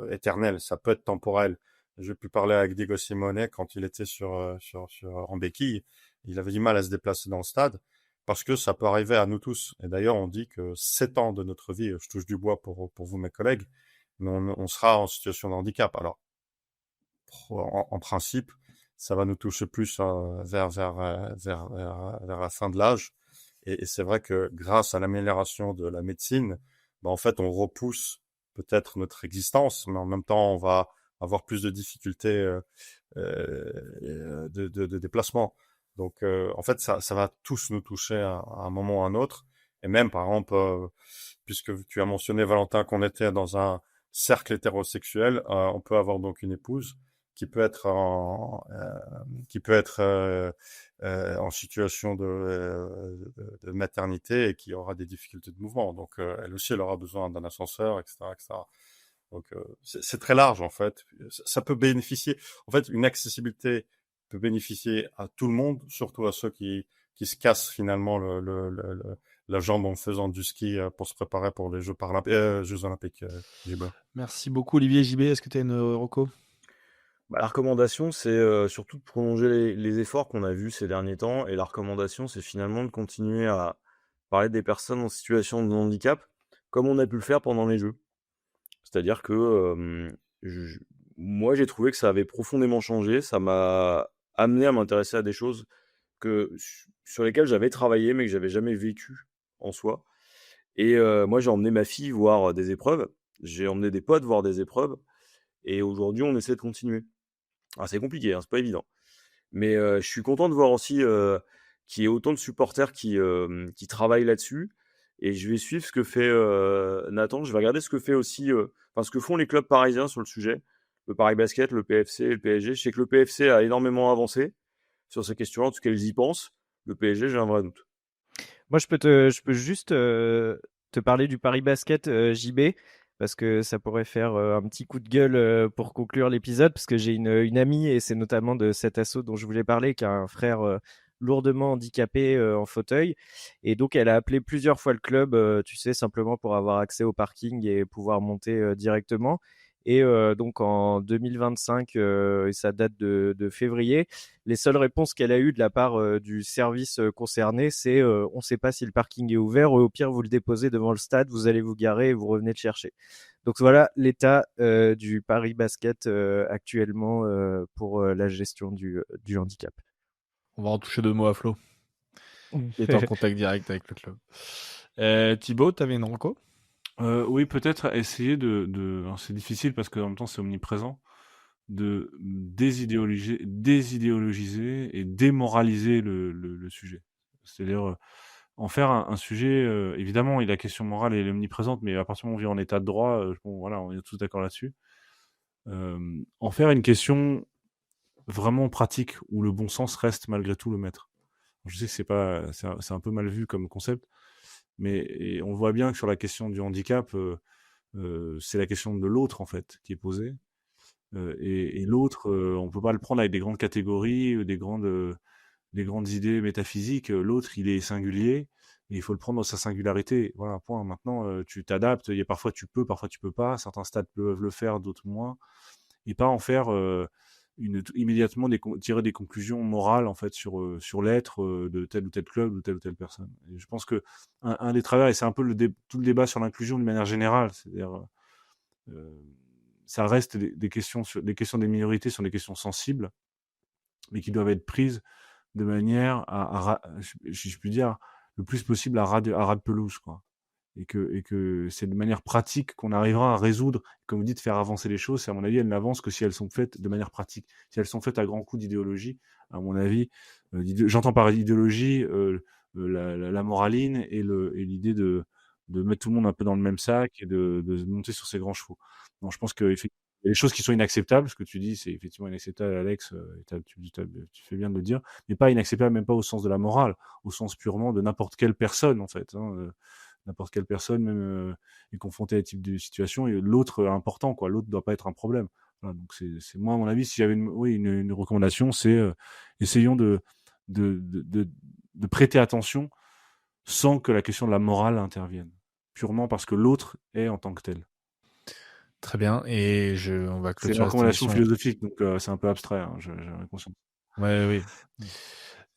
éternel. Ça peut être temporel. J'ai pu parler avec Diego Simone quand il était en béquille. Il avait du mal à se déplacer dans le stade parce que ça peut arriver à nous tous. Et d'ailleurs, on dit que 7 ans de notre vie, je touche du bois pour vous, mes collègues, mais on sera en situation de handicap. Alors, en principe, ça va nous toucher plus vers la fin de l'âge. Et c'est vrai que grâce à l'amélioration de la médecine, en fait, on repousse peut-être notre existence, mais en même temps, on va avoir plus de difficultés de déplacement. Donc, en fait, ça va tous nous toucher à un moment ou à un autre. Et même, par exemple, puisque tu as mentionné, Valentin, qu'on était dans un cercle hétérosexuel, on peut avoir donc une épouse qui peut être en situation de maternité et qui aura des difficultés de mouvement. Donc, elle aussi, elle aura besoin d'un ascenseur, etc., etc. Donc, c'est très large, en fait. Ça peut bénéficier. En fait, une accessibilité peut bénéficier à tout le monde, surtout à ceux qui se cassent finalement la jambe en faisant du ski pour se préparer pour les Jeux Olympiques. JB. Merci beaucoup, Olivier. JB, est-ce que tu as une reco? La recommandation, c'est surtout de prolonger les efforts qu'on a vus ces derniers temps. Et la recommandation, c'est finalement de continuer à parler des personnes en situation de handicap, comme on a pu le faire pendant les Jeux. C'est-à-dire que moi, j'ai trouvé que ça avait profondément changé. Ça m'a amené à m'intéresser à des choses sur lesquelles j'avais travaillé, mais que j'avais jamais vécu en soi. Et moi, j'ai emmené ma fille voir des épreuves. J'ai emmené des potes voir des épreuves. Et aujourd'hui, on essaie de continuer. Alors, c'est compliqué, hein, c'est pas évident. Mais je suis content de voir aussi qu'il y ait autant de supporters qui travaillent là-dessus. Et je vais suivre ce que fait Nathan. Je vais regarder ce que fait aussi, ce que font les clubs parisiens sur le sujet. Le Paris Basket, le PFC, le PSG. Je sais que le PFC a énormément avancé sur ces questions-là, en tout cas ils y pensent. Le PSG, j'ai un vrai doute. Moi, je peux juste te parler du Paris Basket, JB, parce que ça pourrait faire un petit coup de gueule pour conclure l'épisode, parce que j'ai une amie, et c'est notamment de cet asso dont je voulais parler, qui a un frère lourdement handicapé en fauteuil. Et donc, elle a appelé plusieurs fois le club, tu sais, simplement pour avoir accès au parking et pouvoir monter directement. Et donc en 2025, et ça date de février, les seules réponses qu'elle a eues de la part du service concerné, c'est on ne sait pas si le parking est ouvert, ou au pire vous le déposez devant le stade, vous allez vous garer et vous revenez le chercher. Donc voilà l'état du Paris Basket actuellement pour la gestion du handicap. On va en toucher deux mots à Flo, qui est en contact direct avec le club. Thibaut, tu avais une reco? Oui, peut-être essayer alors, c'est difficile parce qu'en même temps c'est omniprésent, de désidéologiser et démoraliser le sujet. C'est-à-dire en faire un sujet, évidemment, la question morale est omniprésente, mais à partir du moment où on vit en état de droit, bon, voilà, on est tous d'accord là-dessus. En faire une question vraiment pratique où le bon sens reste malgré tout le maître. Je sais que c'est un peu mal vu comme concept, mais on voit bien que sur la question du handicap, c'est la question de l'autre en fait qui est posée. Et l'autre, on peut pas le prendre avec des grandes catégories, des grandes idées métaphysiques. L'autre, il est singulier et il faut le prendre dans sa singularité. Voilà, point. Maintenant, tu t'adaptes. Il y a parfois tu peux pas. Certains stades peuvent le faire, d'autres moins. Et pas en faire immédiatement tirer des conclusions morales en fait sur l'être de tel ou tel club ou telle personne. Et je pense que un des travers, et c'est un peu tout le débat sur l'inclusion de manière générale, c'est-à-dire ça reste des questions des minorités sont des questions sensibles, mais qui doivent être prises de manière si je puis dire, le plus possible à ras de pelouse, quoi. Et que c'est de manière pratique qu'on arrivera à résoudre, comme vous dites, faire avancer les choses. À mon avis, elles n'avancent que si elles sont faites de manière pratique. Si elles sont faites à grands coups d'idéologie, à mon avis, j'entends par idéologie la moraline et l'idée de mettre tout le monde un peu dans le même sac et de monter sur ses grands chevaux. Donc, je pense que y a des choses qui sont inacceptables. Ce que tu dis, c'est effectivement inacceptable, Alex. Tu fais bien de le dire, mais pas inacceptable, même pas au sens de la morale, au sens purement de n'importe quelle personne, en fait. N'importe quelle personne, même est confrontée à ce type de situation, et l'autre est important, quoi. L'autre doit pas être un problème. Voilà, donc c'est moi, à mon avis, si j'avais une recommandation, c'est essayons de prêter attention sans que la question de la morale intervienne, purement parce que l'autre est en tant que tel. Très bien, et on va C'est une clôturer cette recommandation émission. philosophique, donc c'est un peu abstrait, hein, j'en ai conscience. Ouais, oui.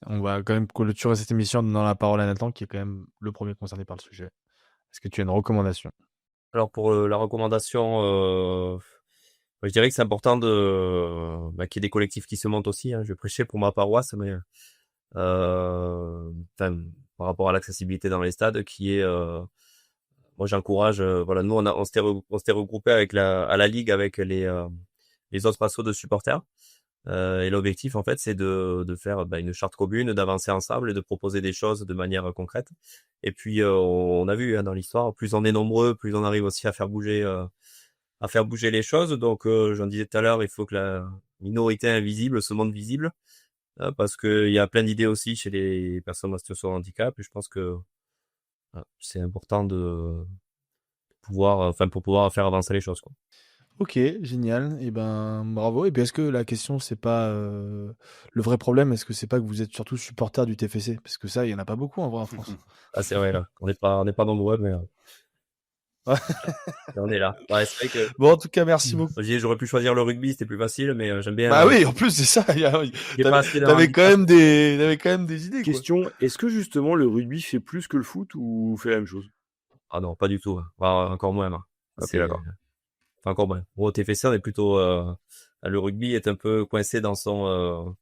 On va quand même clôturer cette émission en donnant la parole à Nathan, qui est quand même le premier concerné par le sujet. Est-ce que tu as une recommandation? Alors pour la recommandation, je dirais que c'est important qu'il y ait des collectifs qui se montent aussi. Je vais prêcher pour ma paroisse, mais par rapport à l'accessibilité dans les stades, moi j'encourage. Nous on s'était regroupé à la ligue avec les autres assos de supporters. Et l'objectif, en fait, c'est de faire une charte commune, d'avancer ensemble et de proposer des choses de manière concrète. Et puis, on a vu dans l'histoire, plus on est nombreux, plus on arrive aussi à faire bouger les choses. Donc, j'en disais tout à l'heure, il faut que la minorité invisible se montre visible, parce qu'il y a plein d'idées aussi chez les personnes en situation de handicap. Et je pense que c'est important pour pouvoir faire avancer les choses, quoi. Ok, génial. Et ben, bravo. Et puis, est-ce que la question, c'est pas le vrai problème, est-ce que c'est pas que vous êtes surtout supporter du TFC? Parce que ça, il y en a pas beaucoup en vrai en France. Ah, c'est vrai, là. On n'est pas nombreux, mais on est là. Ouais, c'est vrai que Bon, en tout cas, merci beaucoup. j'aurais pu choisir le rugby, c'était plus facile, mais j'aime bien. Bah oui, en plus, c'est ça. T'avais quand même des idées, quoi. Question, est-ce que justement le rugby fait plus que le foot ou fait la même chose? Ah non, pas du tout. Enfin, encore moins. Ok, C'est d'accord. Enfin, encore moins. Au TFC, on est plutôt le rugby est un peu coincé dans son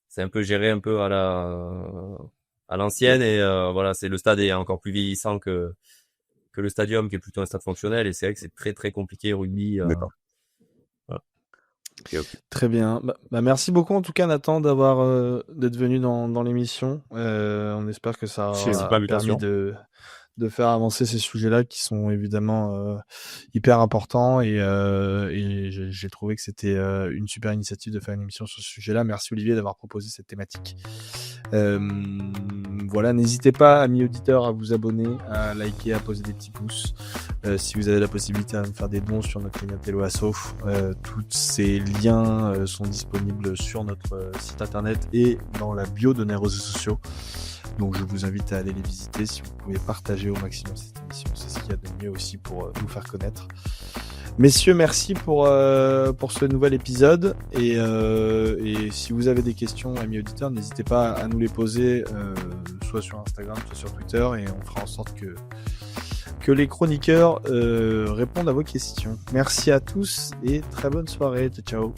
c'est un peu géré un peu à l'ancienne, et c'est le stade est encore plus vieillissant que le stadium, qui est plutôt un stade fonctionnel, et c'est vrai que c'est très très compliqué au rugby. D'accord. Voilà. Ok. Très bien. Bah, merci beaucoup en tout cas, Nathan, d'être venu dans l'émission. On espère que ça C'est aura pas invitation. permis de faire avancer ces sujets-là qui sont évidemment hyper importants, et j'ai trouvé que c'était une super initiative de faire une émission sur ce sujet-là. Merci Olivier d'avoir proposé cette thématique. Voilà, n'hésitez pas, amis auditeurs, à vous abonner, à liker, à poser des petits pouces. Si vous avez la possibilité à me faire des dons sur notre cagnotte Hello Asso, tous ces liens sont disponibles sur notre site internet et dans la bio de nos réseaux sociaux. Donc je vous invite à aller les visiter. Si vous pouvez partager au maximum cette émission, c'est ce qu'il y a de mieux aussi pour nous faire connaître. Messieurs, merci pour ce nouvel épisode, et si vous avez des questions, amis auditeurs, n'hésitez pas à nous les poser, soit sur Instagram, soit sur Twitter, et on fera en sorte que les chroniqueurs répondent à vos questions. Merci à tous et très bonne soirée. Ciao.